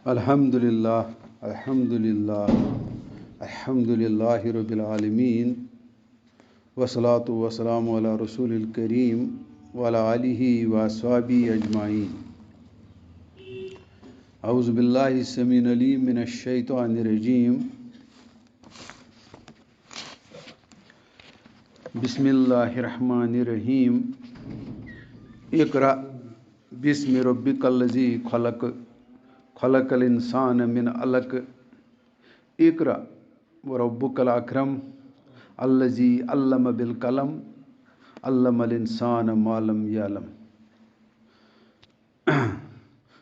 الحمدللہ الحمدللہ الحمدللہ رب العالمین والصلاة والسلام علی رسول الکریم وعلی آلہ واصحابہ اجمعین. اعوذ باللہ السمیع العلیم من الشیطان الرجیم. بسم اللہ الرحمن الرحیم. اقرأ بسم ربک الذی خلق خلق الانسان من علق. اقرأ وربک الاکرم الذی علم بالقلم علم الانسان ما لم یعلم.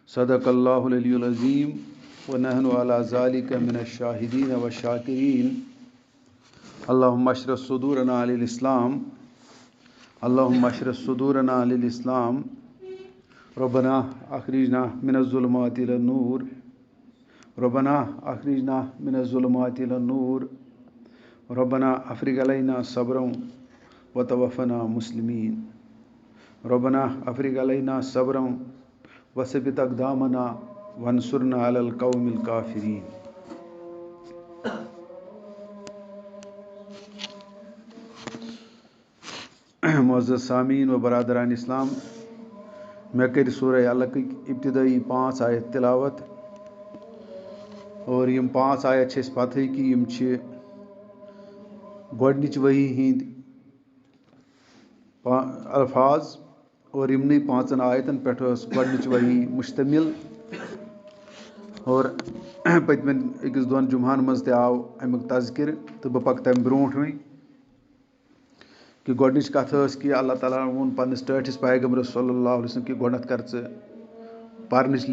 صدق اللہ العلی العظیم ونحن علی ذلک من الشاہدین والشاکرین. اللہم اشرح صدورنا للاسلام اللہم اشرح صدورنا للاسلام. ربنا اخرجنا من الظلمات الى النور ربنا اخرجنا من الظلمات الى النور ربنا افرغ علينا صبرا وتوفنا مسلمين. ربنا افرغ علينا صبرا وثبت اقدامنا وانصرنا على القوم الكافرين. معزز سامعین و برادران اسلام، میں کر سورہ الق ابتدائی 5 آیت تلاوت، اور یم 5 آیت چھِ پتہ کہ یم چھِ گۄڈنِچ وحی ہند الفاظ، اور یمنٕے 5 آیتن پٮ۪ٹھ ٲس گۄڈنِچ وحی مشتمل. اور پٔتمٮ۪ن 1-2 جمعہن منٛز تہِ آو امیُک تذکر تہٕ بہٕ پکہٕ تمہِ برونٛٹھ وۄنۍ کہ گۄڈنِچ کتھ ٲس کہ اللہ تعالیٰ ووٚن پننِس ٹٲٹھِس پیغمبرس صلی اللہ علیہ وسلم کہ گۄڈنٮ۪تھ کر ژٕ پرنٕچ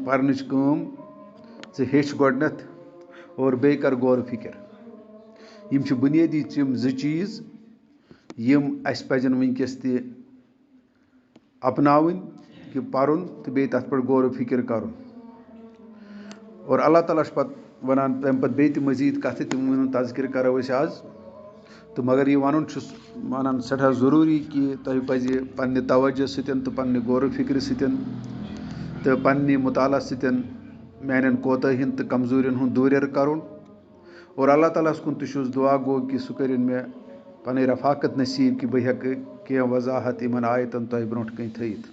پرنٕچ کٲم، ژٕ ہیٚچھ گۄڈنٮ۪تھ اور بیٚیہِ کر غور فکر. یِم چھِ بُنیٲدی یِم 2 چیٖز یِم اَسہِ پَزن وٕنکٮ۪س تہِ اپناوٕنۍ، کہ پرُن تہٕ بیٚیہِ تَتھ پٮ۪ٹھ غور و فکر کرُن. اور اللہ تعالیٰ چھُ پتہٕ وَنان تَمہِ پتہٕ بیٚیہِ تہِ مزیٖد کَتھٕ، تِمن تذکر کرو أسۍ آز. تہٕ مگر یہِ وَنُن چھُس وَنان سٮ۪ٹھاہ ضروٗری کہ تۄہہِ پَزِ پننہِ توجہ سۭتۍ تہٕ پننہِ غور و فکرِ سۭتۍ تہٕ پننہِ مطالعہ سۭتۍ میانٮ۪ن کوتاہین تہٕ کمزوٗرین ہُنٛد دوٗریر کرُن. اور اللہ تعالیٰ ہس کُن تہِ چھُس دُعا گوٚو کہ سُہ کٔرِنۍ مےٚ پنٕنۍ رفاقت نصیٖب کہ بہٕ ہٮ۪کہٕ کینٛہہ وضاحت یِمن آیتن تۄہہِ برونٛٹھ کَنۍ تھٲیِتھ.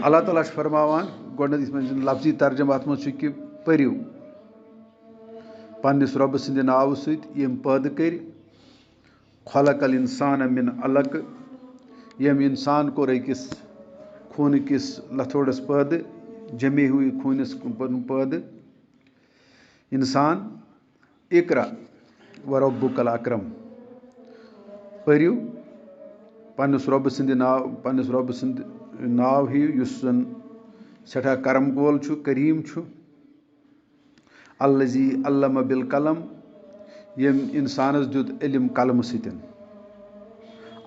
اللہ تعالیٰ چھُ فرماوان گۄڈنٮ۪تھ یِتھ منٛز لفظی ترجمہٕ اَتھ منٛز چھُ کہ پٔرِو پننِس رۄبہٕ سٕنٛدِ ناوٕ سۭتۍ ییٚمۍ پٲدٕ کٔرۍ خلق الانسان من علق، ییٚمۍ انسان کوٚر أکِس خوٗنہٕ کِس لتھوڑس پٲدٕ، جمے ہوئی خوٗنس پٲدٕ انسان. اقرا وربک الاکرم. پٔرِو پننِس رۄبہٕ سٕنٛدِ ناو ہیٚیِو یُس زن سٮ۪ٹھاہ کرم وول چھُ، کریٖم چھُ. الذی علم بالقلم، ییٚمۍ انسانس دیُت علم قلمہٕ سۭتۍ.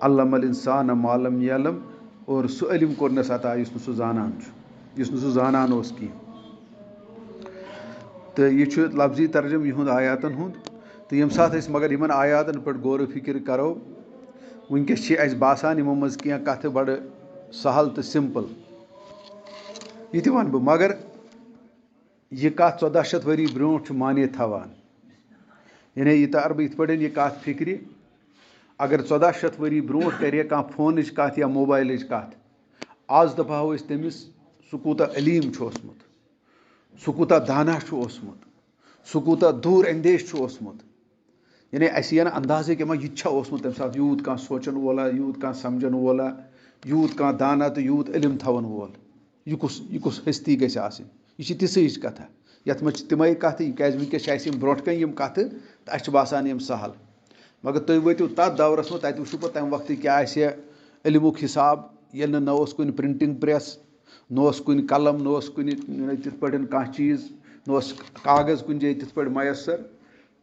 علم الانسان ما لم یعلم، اور سُہ علم کوٚرنس عطا یُس نہٕ سُہ زانان چھُ، یُس نہٕ سُہ زانان اوس کینٛہہ. تہٕ یہِ چھُ لفظی ترجمہٕ یِہُنٛد آیاتن ہُنٛد. تہٕ ییٚمہِ ساتہٕ أسۍ مگر یِمن آیاتن پٮ۪ٹھ غور و فکر کرو، وٕنکٮ۪س چھِ اَسہِ باسان یِمو منٛز کینٛہہ کتھٕ بڑٕ سہل تہٕ سمپل. یہِ تہِ ونہٕ بہٕ، مگر یہِ کتھ 1400 ؤری برونٛٹھ چھُ مانے تھاوان. یعنی یہِ تر بہٕ یِتھ پٲٹھۍ یہِ کتھ فکرِ، اگر 1400 ؤری برونٛٹھ کرِ ہے کانٛہہ فونٕچ کتھ یا موبایلٕچ کتھ، آز دپہو أسۍ تٔمِس سُہ کوٗتاہ علیٖم چھُ اوسمُت، سُہ کوٗتاہ دانا چھُ اوسمُت، سُہ کوٗتاہ دوٗر اندیش چھُ اوسمُت. یعنی اَسہِ یی نہٕ اندازے کہِ یہِ تہِ چھا اوسمُت تمہِ ساتہٕ یوٗت کانٛہہ سونٛچن وولا، یوٗت کانٛہہ سمجھن وولا، یوٗت کانٛہہ دانا تہٕ یوٗت علم تھاون وول. یہِ کُس ہستی گژھِ آسٕنۍ. یہِ چھِ تِژھٕے ہِش کتھا. یتھ منٛز چھِ تِمے کتھٕ، کیازِ وٕنکٮ۪س چھِ اَسہِ یِم برونٛٹھ کَنۍ یِم کتھٕ تہٕ اَسہِ چھِ باسان یِم سہل. مگر تُہۍ وٲتِو تتھ دورس منٛز، تتہِ وٕچھِو پتہٕ تمہِ وقتہٕ کیاہ آسہِ علمُک حساب. ییٚلہِ نہٕ اوس کُنہِ پرنٹنگ پریس، نہ اوس کُنہِ قلم، نہ اوس کُنہِ تِتھ پٲٹھۍ کانٛہہ چیٖز، نہ اوس کاغذ کُنہِ جایہِ تِتھ پٲٹھۍ میسر.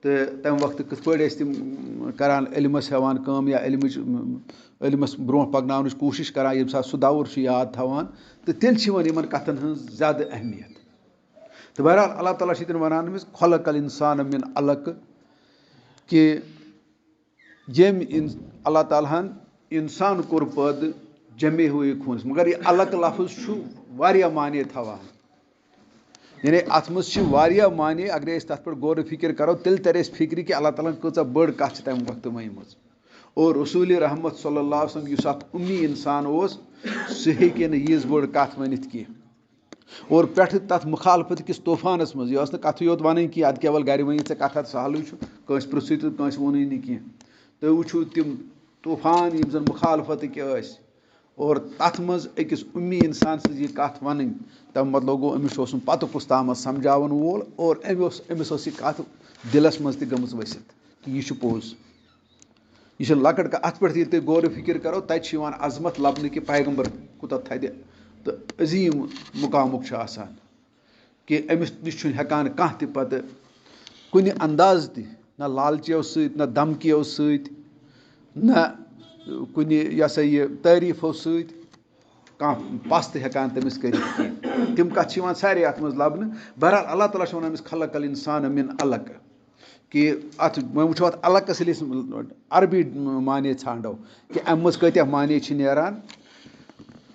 تہٕ تمہِ وقتہٕ کِتھ پٲٹھۍ ٲسۍ تِم کران علمس ہٮ۪وان کٲم یا علمس برونٛٹھ پکناونٕچ کوٗشش کران، ییٚمہِ ساتہٕ سُہ دور چھُ یاد تھاوان. تہٕ تیٚلہِ چھِ یِوان یِمن کتھن ہٕنٛز زیادٕ اہمیت. تہٕ بہرحال اللہ تعالیٰ چھِ ییٚتٮ۪ن ونان أمِس خلق الانسان من علق، کہ ییٚمۍ اللہ تعالیٰ ہن انسان کوٚر پٲدٕ جمے ہوئے خوٗنس. مگر یہِ علق لفظ چھُ واریاہ معنے تھاوان یعنی اَتھ منٛز چھِ واریاہ معنے اگرے أسۍ تَتھ پٮ۪ٹھ غور و فِکر کَرو تیٚلہِ تَرِ اَسہِ فِکرِ کہِ اللہ تعالیٰ ہَن کۭژاہ بٔڑ کَتھ چھِ تَمہِ وقتہٕ ؤنمٕژ اور رسوٗلِ رحمت صلی اللہ علیہ وسلم یُس اکھ اُمی اِنسان اوس سُہ ہیٚکہِ نہٕ ییٖژ بٔڑ کَتھ ؤنِتھ کینٛہہ اور پٮ۪ٹھٕ تَتھ مُخالفت کِس طوٗفانَس منٛز یہِ ٲس نہٕ کَتھٕے یوت وَنٕنۍ کینٛہہ اَدٕ کیٛاہ وَلہٕ گرِ ؤنِتھ ژےٚ کَتھا سہلٕے چھُ کٲنٛسہِ پِرٛژھٕے تہٕ کٲنٛسہِ ووٚنُے نہٕ کینٛہہ تُہۍ وٕچھِو تِم طوٗفان یِم زَن مُخالفتٕکۍ ٲسۍ اور تَتھ منٛز أکِس اُمی اِنسان سٕنٛز یہِ کَتھ وَنٕنۍ تَمیُک مطلب گوٚو أمِس چھُ اوسمُت پَتہٕ کُستامَتھ سَمجھاوَن وول اور أمِس ٲس یہِ کَتھ دِلَس منٛز تہِ گٔمٕژ ؤسِتھ کہِ یہِ چھُ پوٚز یہِ چھِ لۄکٕٹ کَتھ اَتھ پٮ۪ٹھ ییٚلہِ تُہۍ غور و فِکر کَرو تَتہِ چھِ یِوان عظمت لَبنہٕ کہِ پیغمبر کوٗتاہ تھدِ تہٕ عظیٖم مُقامُک چھُ آسان کہِ أمِس نِش چھُنہٕ ہٮ۪کان کانٛہہ تہِ پَتہٕ کُنہِ اَنداز تہِ نہ لالچیو سۭتۍ نہ دھمکیو سۭتۍ نہ کُنہِ یہِ ہسا یہِ تعریٖفو سۭتۍ کانٛہہ پَس تہِ ہٮ۪کان تٔمِس کٔرِتھ کینٛہہ تِم کَتھٕ چھِ یِوان سارے اَتھ منٛز لَبنہٕ بہرحال اللہ تعالیٰ چھُ وَنان أمِس خلق الانسان من علق کہِ اَتھ وۄنۍ وٕچھو اَتھ علقَس ییٚلہِ أسۍ عربی معنے ژھانڈو کہِ اَمہِ منٛز کۭتیاہ معنے چھِ نیران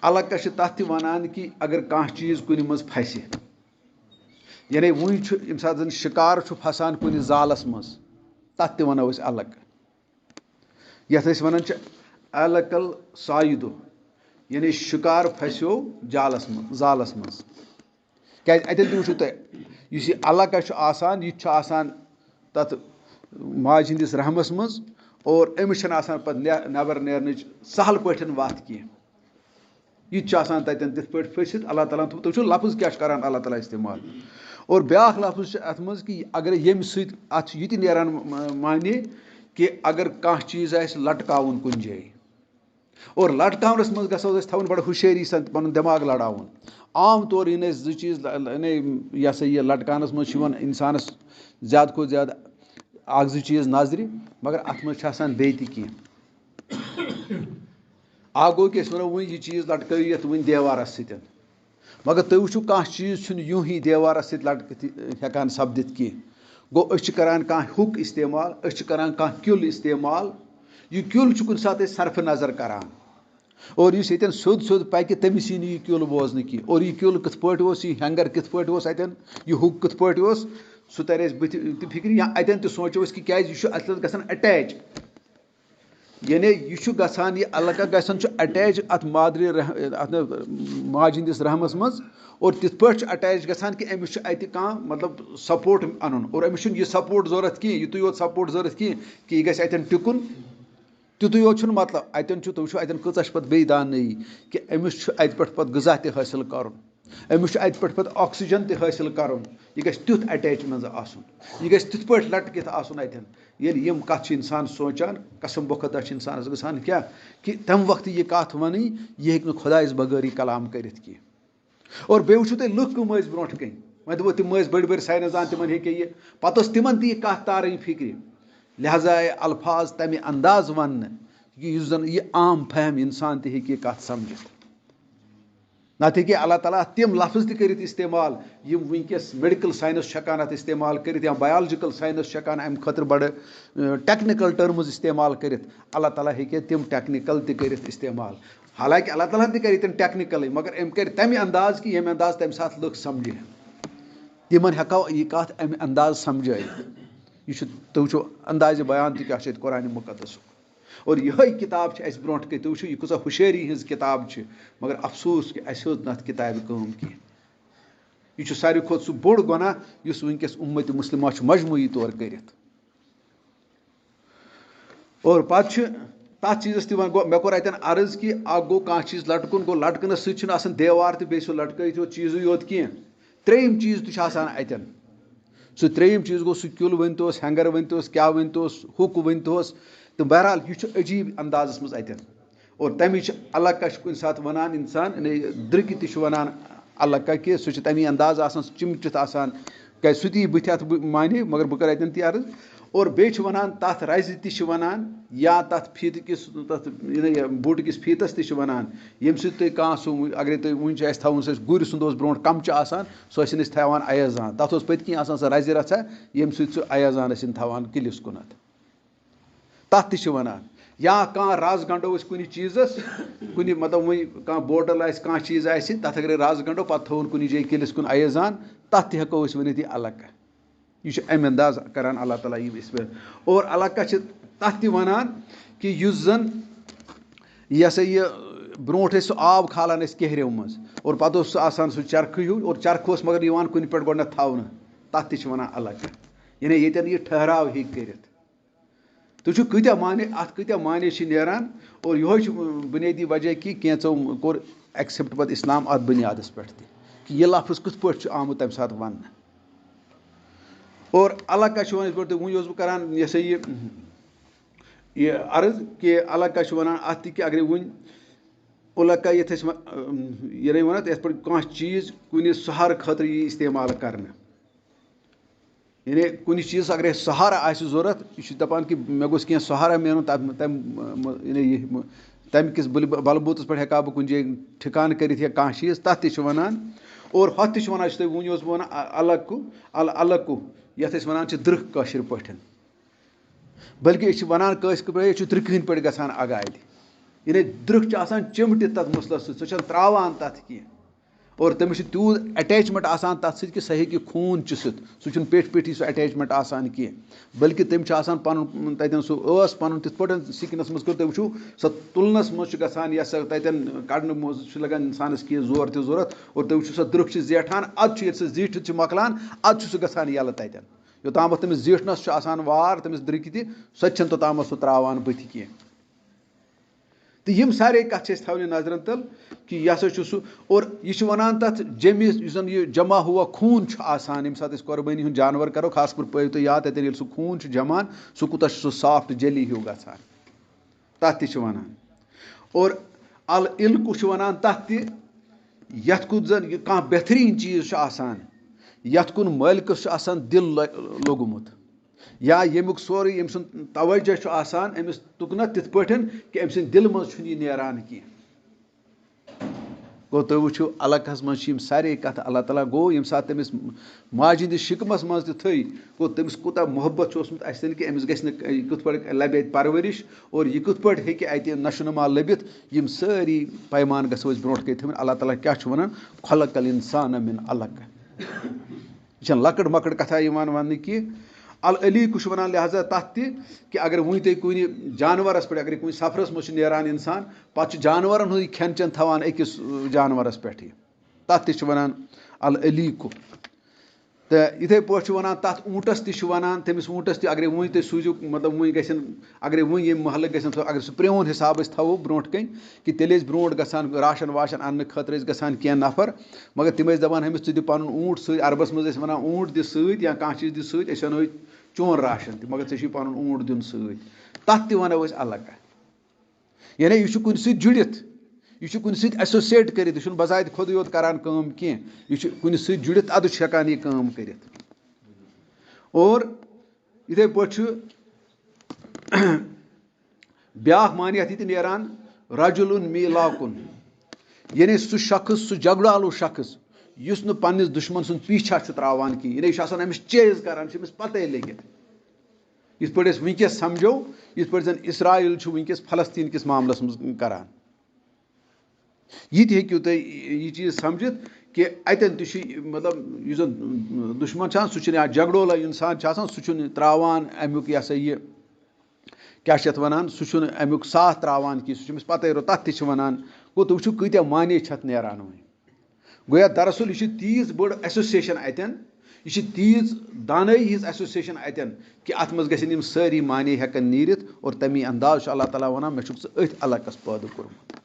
علقَس چھِ تَتھ تہِ وَنان کہِ اگر کانٛہہ چیٖز کُنہِ منٛز پھَسہِ یعنی وٕنۍ چھُ ییٚمہِ ساتہٕ زَن شِکار چھُ پھسان کُنہِ زالَس منٛز تَتھ تہِ وَنو أسۍ علق یَتھ أسۍ وَنان چھِ علقل سایدُ یعنی شِکار پھسیو زالَس منٛز کیٛازِ اَتٮ۪ن تہِ وٕچھِو تُہۍ یُس یہِ علقہ چھُ آسان یہِ تہِ چھُ آسان تَتھ ماجہِ ہِنٛدِس رحمَس منٛز اور أمِس چھَنہٕ آسان پَتہٕ نٮ۪بر نیرنٕچ سہل پٲٹھۍ وَتھ کینٛہہ یہِ تہِ چھُ آسان تَتٮ۪ن تِتھ پٲٹھۍ پھٔسِتھ اللہ تعالیٰ ہَن تھوٚو تُہۍ وٕچھِو لفظ کیٛاہ چھُ کَران اللہ تعالیٰ اِستعمال اور بیٛاکھ لفظ چھُ اَتھ منٛز کہِ اگر ییٚمہِ سۭتۍ اَتھ چھُ یہِ تہِ نیران معنے کہِ اگر کانٛہہ چیٖز آسہِ لَٹکاوُن کُنہِ جایہِ اور لَٹکاونَس منٛز گژھو أسۍ تھاوٕنۍ بَڑٕ ہُشٲری سان پَنُن دٮ۪ماغ لڑاوُن عام طور یِن اَسہِ زٕ چیٖز یہِ ہسا یہِ لَٹکاونَس منٛز چھُ یِوان اِنسانَس زیادٕ کھۄتہٕ زیادٕ اکھ زٕ چیٖز نظرِ مگر اَتھ منٛز چھِ آسان بیٚیہِ تہِ کینٛہہ اکھ گوٚو کہِ أسۍ وَنو وٕنۍ یہِ چیٖز لَٹکٲیِتھ وٕنۍ دیوارَس سۭتۍ مگر تُہۍ وٕچھِو کانٛہہ چیٖز چھُنہٕ یوٗہی دیوارَس سۭتۍ لَٹکِتھ ہٮ۪کان سَپدِتھ کینٛہہ گوٚو أسۍ چھِ کَران کانٛہہ ہُک اِستعمال أسۍ چھِ کَران کانٛہہ کیُل اِستعمال یہِ کیُل چھُ کُنہِ ساتہٕ أسۍ صرفہٕ نظر کَران اور یُس ییٚتٮ۪ن سیوٚد پَکہِ تٔمِس یی نہٕ یہِ کیُل بوزنہٕ کینٛہہ اور یہِ کیُل کِتھ پٲٹھۍ اوس یہِ ہینٛگر کِتھ پٲٹھۍ اوس اَتٮ۪ن یہِ ہُک کِتھ پٲٹھۍ اوس سُہ تَرِ اَسہِ بٕتھِ تہِ فِکرِ یا اَتٮ۪ن تہِ سونٛچو أسۍ کہِ کیٛازِ یہِ چھُ اَتھ منٛز گژھان اَٹیچ یعنی یہِ چھُ گژھان یہِ علقہ گژھان چھُ اَٹیچ اَتھ اَتھ ماجہِ ہِنٛدِس رحمَس منٛز اور تِتھ پٲٹھۍ چھُ اَٹیچ گژھان کہِ أمِس چھُ اَتہِ کانٛہہ مطلب سپوٹ اَنُن اور أمِس چھُنہٕ یہِ سپوٹ ضوٚرَتھ کینٛہہ یِتُے یوت سپوٹ ضوٚرَتھ کینٛہہ کہِ یہِ گژھِ اَتٮ۪ن ٹِکُن تِتُے یوت چھُنہٕ مطلب اَتٮ۪ن چھُ تُہۍ وٕچھِو اَتٮ۪ن کۭژاہ چھِ پَتہٕ بیٚیہِ دانٲیی کہِ أمِس چھُ اَتہِ پٮ۪ٹھ پَتہٕ غذا تہِ حٲصِل کَرُن أمِس چھُ اَتہِ پٮ۪ٹھ پَتہٕ آکسیجن تہِ حٲصِل کَرُن یہِ گژھِ تیُتھ اَٹیچ منٛز آسُن یہِ گژھِ تِتھ پٲٹھۍ لَٹکِتھ آسُن اَتٮ۪ن ییٚلہِ یِم کَتھٕ چھِ اِنسان سونٛچان قسم بخدا چھِ اِنسانَس گژھان کیٛاہ کہِ تَمہِ وقتہٕ یہِ کَتھ وَنٕنۍ یہِ ہیٚکہِ نہٕ خۄدایَس بغٲر یہِ کلام کٔرِتھ کینٛہہ اور بیٚیہِ وٕچھِو تُہۍ لُکھ کٕم ٲسۍ برونٛٹھ کَنۍ وۄنۍ دوٚپو تِم ٲسۍ بٔڑۍ بٔڑۍ ساینَسدان تِمن ہیٚکہِ یہِ پَتہٕ ٲس تِمن تہِ یہِ کَتھ تارٕنۍ فِکرِ لہٰذا آے الفاظ تَمہِ انداز وَننہٕ کہِ یُس زَن یہِ عام فہم اِنسان تہِ ہیٚکہِ یہِ کَتھ سَمجِتھ نَتہٕ ہیٚکہِ اللہ تعالیٰ اَتھ تِم لفظ تہِ کٔرِتھ اِستعمال یِم وٕنکیٚس میڈِکل ساینس چھُ ہٮ۪کان اَتھ اِستعمال کٔرِتھ یا بَیالجِکَل ساینس چھُ ہٮ۪کان اَمہِ خٲطرٕ بَڑٕ ٹیکنِکَل ٹٔرمٕز اِستعمال کٔرِتھ اللہ تعالیٰ ہیٚکہِ تِم ٹیکنِکَل تہِ کٔرِتھ اِستعمال حالانکہِ اللہ تعالیٰ ہن تہِ کَرِ تِم ٹیکنِکَلٕے مگر أمۍ کَرِ تَمہِ انداز کہِ ییٚمہِ انداز تَمہِ ساتہٕ لُکھ سَمجھِ تِمن ہٮ۪کو یہِ کَتھ اَمہِ انداز سَمجھٲیِتھ یہِ چھُ تُہۍ وٕچھِو اندازِ بیان تہِ کیٛاہ چھُ ییٚتہِ قرآنِ مُقدسُک اور یِہوٚے کِتاب چھِ اَسہِ برونٛٹھ کَنۍ تُہۍ وٕچھِو یہِ کۭژاہ ہُشٲری ہِنٛز کِتاب چھِ مگر اَفسوٗس کہِ اَسہِ ہیوٚت نہٕ اَتھ کِتابہِ کٲم کینٛہہ یہِ چھُ ساروی کھۄتہٕ سُہ بوٚڑ گۄناہ یُس وٕنکیٚس اُمَتِ مُسلِمہ چھُ مجموٗعی طور کٔرِتھ اور پَتہٕ چھُ تَتھ چیٖزَس تہِ وۄنۍ گوٚو مےٚ کوٚر اَتٮ۪ن عرض کہِ اکھ گوٚو کانٛہہ چیٖز لَٹکُن گوٚو لَٹکٕنَس سۭتۍ چھُنہٕ آسان دیوار تہٕ بیٚیہِ سُہ لَٹکٲیِتھ یوت چیٖزٕے یوت کینٛہہ ترٛیٚیِم چیٖز تہِ چھُ آسان اَتٮ۪ن سُہ ترٛیٚیِم چیٖز گوٚو سُہ کیُل ؤنۍتوس ہینٛگر ؤنۍتوس کیٛاہ ؤنۍتوس ہُک ؤنۍتوس تہٕ بہرحال یہِ چھُ عجیٖب اندازَس منٛز اَتٮ۪ن اور تَمِچ علقہ چھُ کُنہِ ساتہٕ وَنان اِنسان دٕرکہِ تہِ چھُ وَنان علقہ کہِ سُہ چھُ تَمی انداز آسان سُہ چِمٹِتھ آسان کیٛازِ سُہ تہِ یی بٕتھِ اَتھ معنے مگر بہٕ کَرٕ اَتٮ۪ن تہِ عرض اور بیٚیہِ چھِ وَنان تَتھ رَزِ تہِ چھِ وَنان یا تَتھ فیٖتہٕ کِس تَتھ بوٗٹہٕ کِس فیٖتَس تہِ چھِ وَنان ییٚمہِ سۭتۍ تُہۍ کانٛہہ سُہ اگرے تُہۍ وٕنہِ چھِ اَسہِ تھاوُن سُہ اَسہِ گُرِ سُنٛد اوس برونٛٹھ کَمچہٕ آسان سُہ ٲسِن أسۍ تھاوان اَیَزان تَتھ اوس پٔتۍ کِنۍ آسان سۄ رَزِ رَژھا ییٚمہِ سۭتۍ سُہ اَیَزان ٲسِن تھاوان کِلِس کُنَتھ تَتھ تہِ چھِ وَنان یا کانٛہہ رَز گنٛڈو أسۍ کُنہِ چیٖزَس کُنہِ مطلب وۄنۍ کانٛہہ بوٹل آسہِ کانٛہہ چیٖز آسہِ تَتھ اگرے رَز گنٛڈو پَتہٕ تھووُن کُنہِ جایہِ کِلِس کُن اَیزان تَتھ تہِ ہٮ۪کو أسۍ ؤنِتھ یہِ الکہ. یہِ چھُ اَمہِ انداز کران اللہ تعالیٰ یِم أسۍ اور الکہ چھِ تَتھ تہِ وَنان کہِ یُس زَن یہِ ہسا یہِ برونٛٹھ ٲسۍ سُہ آب کھالان ٲسۍ کیہرٮ۪و منٛز اور پَتہٕ اوس سُہ آسان سُہ چرخہٕ ہیوٗ اور چرخہٕ اوس مگر یِوان کُنہِ پٮ۪ٹھ گۄڈنٮ۪تھ تھاونہٕ تَتھ تہِ چھِ وَنان الکہ. یعنی ییٚتٮ۪ن یہِ ٹھہراو ہیٚکہِ کٔرِتھ. تُہۍ وٕچھِو کۭتیاہ معنے اَتھ کۭتیاہ معنے چھِ نیران اور یِہوے چھُ بُنیٲدی وجہ کہِ کینٛژو کوٚر ایٚکسیپٹ پَتہٕ اِسلام اَتھ بُنیادَس پٮ۪ٹھ تہِ کہِ یہِ لفظ کِتھ پٲٹھۍ چھُ آمُت تَمہِ ساتہٕ وَننہٕ. اور الکہ چھُ وَنان یِتھ پٲٹھۍ وٕنۍ اوسُس بہٕ کران یہِ ہسا یہِ عرض کہِ الکہ چھُ وَنان اَتھ تہِ کہِ اگرے وٕنۍ الکہ یَتھ أسۍ یعنی وَنان یَتھ پٲٹھۍ کانٛہہ چیٖز کُنہِ سہارٕ خٲطرٕ یی اِستعمال کرنہٕ. یعنی کُنہِ چیٖزَس اگرے سہارٕ آسہِ ضوٚرَتھ یہِ چھُ دَپان کہِ مےٚ گوٚژھ کینٛہہ سہارٕ مِلُن تَمہِ کِس بلبوٗتَس پٮ۪ٹھ ہٮ۪کہٕ ہا بہٕ کُنہِ جایہِ ٹھِکانہٕ کٔرِتھ یا کانٛہہ چیٖز تَتھ تہِ چھِ وَنان. اور ہۄتھ تہِ چھِ وَنان یُس تۄہہِ وٕنۍ اوسُس بہٕ وَنان الکُہ یَتھ أسۍ وَنان چھِ دٕرٛکھ کٲشِر پٲٹھۍ. بلکہِ أسۍ چھِ وَنان کٲشِر پٲٹھۍ أسۍ چھِ دٕرٛکہٕ ہٕنٛدۍ پٲٹھۍ گژھان اگادِ. یعنی دٕرٛکھ چھِ آسان چِمٹِتھ تَتھ مُسلَس سۭتۍ سۄ چھَنہٕ ترٛاوان تَتھ کینٛہہ اور تٔمِس چھِ تیوٗت اَٹیچمٮ۪نٛٹ آسان تَتھ سۭتۍ کہِ سۄ ہیٚکہِ خوٗن چُسِتھ. سُہ چھُنہٕ پیٚٹھۍ پیٚٹھی سُہ اَٹیچمٮ۪نٛٹ آسان کینٛہہ بلکہِ تٔمۍ چھُ آسان پَنُن تَتٮ۪ن سُہ ٲس پَنُن تِتھ پٲٹھۍ سِکنَس منٛز کٔر تُہۍ وٕچھِو سۄ تُلنَس منٛز چھُ گژھان یا سۄ تَتٮ۪ن کَڑنہٕ منٛز چھُ لگان اِنسانَس کینٛہہ زور تہِ ضوٚرَتھ اور تُہۍ وٕچھِو سۄ دٕرٛکھ چھِ زیٹھان اَدٕ چھُ ییٚلہِ سُہ زیٖٹھِتھ چھُ مۄکلان اَدٕ چھُ سُہ گژھان یَلہٕ تَتٮ۪ن. یوٚتامَتھ تٔمِس زیٖٹھنَس چھُ آسان وار تٔمِس دٕرٛکہِ تہِ سۄ تہِ چھَنہٕ توٚتامَتھ سُہ ترٛاوان بٕتھِ کینٛہہ. تہٕ یِم سارے کَتھٕ چھِ أسۍ تھاونہِ نظرَن تل کہِ یہِ ہسا چھُ سُہ اور یہِ چھُ وَنان تَتھ جٔمِس یُس زَن یہِ جمع ہوا خوٗن چھُ آسان ییٚمہِ ساتہٕ أسۍ قۄربٲنی ہُنٛد جانوَر کَرو خاص کر پٲیِو تُہۍ یاد تَتٮ۪ن ییٚلہِ سُہ خوٗن چھُ جمان سُہ کوٗتاہ چھُ سُہ سافٹ جٔلی ہیوٗ گژھان تَتھ تہِ چھِ وَنان. اور العلقُہ چھُ وَنان تَتھ تہِ یَتھ کُن زَن یہِ کانٛہہ بہتریٖن چیٖز چھُ آسان یَتھ کُن مٲلکَس چھُ آسان دِل لوٚگمُت یا ییٚمیُک سورُے ییٚمہِ سُنٛد توجہ چھُ آسان أمِس تُکنَتھ تِتھ پٲٹھۍ کہِ أمۍ سٕنٛدِ دِلہٕ منٛز چھُنہٕ یہِ نیران کینٛہہ. گوٚو تُہۍ وٕچھِو الکہَس منٛز چھِ یِم سارے کَتھٕ اللہ تعالیٰ گوٚو ییٚمہِ ساتہٕ تٔمِس ماجہِ ہِنٛدِس شِکمَس منٛز تہِ تھٔے گوٚو تٔمِس کوٗتاہ محبت چھُ اوسمُت اَسہِ سۭتۍ کہِ أمِس گژھِ نہٕ یہِ کِتھ پٲٹھۍ لَبہِ اَتہِ پَرؤرِش اور یہِ کِتھ پٲٹھۍ ہیٚکہِ اَتہِ نشو نما لٔبِتھ. یِم سٲری پیمان گژھو أسۍ برونٛٹھ کَنۍ تھٲومٕتۍ. اللہ تعالیٰ کیٛاہ چھُ وَنان خلق الانسان من علق. یہِ چھَنہٕ لۄکٕٹ مۄکٕٹ کَتھا یِوان وَننہٕ کینٛہہ. العلیٖقُہ چھُ وَنان لہٰذا تَتھ تہِ کہِ اگر وٕنۍ تُہۍ کُنہِ جانوَرَس پٮ۪ٹھ اگرے کُنہِ سفرَس منٛز چھُ نیران اِنسان پَتہٕ چھُ جانوَرَن ہُنٛد کھٮ۪ن چٮ۪ن تھاوان أکِس جانوَرَس پٮ۪ٹھٕے تَتھ تہِ چھِ وَنان العلیٖقُہ. تہٕ یِتھَے پٲٹھۍ چھُ وَنان تَتھ اوٗنٛٹَس تہِ چھُ وَنان تٔمِس اوٗنٛٹَس تہِ اگرے وٕنۍ تُہۍ سوٗزِو مطلب وٕنۍ گژھن اگرے وٕنۍ ییٚمہِ محلہٕ گژھن اگر سُہ پرٛون حِساب أسۍ تھاوو برونٛٹھ کَنۍ کہِ تیٚلہِ ٲسۍ برونٛٹھ گژھان راشن واشن اَننہٕ خٲطرٕ ٲسۍ گژھان کینٛہہ نفر مگر تِم ٲسۍ دَپان أمِس ژٕ دِ پَنُن اوٗنٛٹ سۭتۍ عربَس منٛز ٲسۍ وَنان اوٗنٛٹ دِ سۭتۍ یا کانٛہہ چیٖز دِ سۭتۍ أسۍ اَنوے چون راشن تہِ مگر ژےٚ چھُے پَنُن اوٗنٛٹ دیُن سۭتۍ. تَتھ تہِ وَنو أسۍ الکہ. یعنی یہِ چھُ کُنہِ سۭتۍ جُڑِتھ یہِ چھُ کُنہِ سۭتۍ ایسوسیٹ کٔرِتھ یہِ چھُنہٕ بذاتِ خۄدٕے یوت کَران کٲم کینٛہہ یہِ چھُ کُنہِ سۭتۍ جُڑِتھ اَدٕ چھُ ہٮ۪کان یہِ کٲم کٔرِتھ. اور یِتھَے پٲٹھۍ چھُ بیٛاکھ معنے یَتھ یہِ تہِ نیران رجُلُن میٖلاکُن. یعنی سُہ شخص سُہ جگڑالوٗ شخص یُس نہٕ پنٛنِس دُشمن سُنٛد پیٖچھا چھُ ترٛاوان کِہیٖنۍ. یعنی یہِ چھُ آسان أمِس چیز کَران یہِ چھُ أمِس پَتَے لٔگِتھ. یِتھ پٲٹھۍ أسۍ وٕنۍکٮ۪س سَمجھو یِتھ پٲٹھۍ زَن اِسرایٖل چھُ وٕنۍکٮ۪س فلسطیٖن کِس معاملَس منٛز کَران. یہِ تہِ ہیٚکِو تُہۍ یہِ چیٖز سَمجھِتھ کہِ اَتٮ۪ن تہِ چھُ مطلب یُس زَن دُشمن چھُ آسان سُہ چھُنہٕ یا جگڑولا اِنسان چھُ آسان سُہ چھُنہٕ ترٛاوان اَمیُک یہِ ہسا یہِ کیٛاہ چھِ یَتھ وَنان سُہ چھُنہٕ اَمیُک ساتھ ترٛاوان کینٛہہ سُہ چھُ أمِس پَتَے تَتھ تہِ چھِ وَنان. گوٚو تُہۍ وٕچھِو کۭتیاہ معنے چھِ اَتھ نیران وۄنۍ. گویا دراصل یہِ چھِ تیٖژ بٔڑ ایسوسیشَن اَتٮ۪ن یہِ چھِ تیٖژ دانٲیی ہِنٛز ایسوسیشَن اَتٮ۪ن کہِ اَتھ منٛز گژھن یِم سٲری معنے ہٮ۪کَن نیٖرِتھ اور تَمی انداز چھُ اللہ تعالیٰ وَنان مےٚ چھُکھ ژٕ أتھۍ الکَس پٲدٕ کوٚرمُت.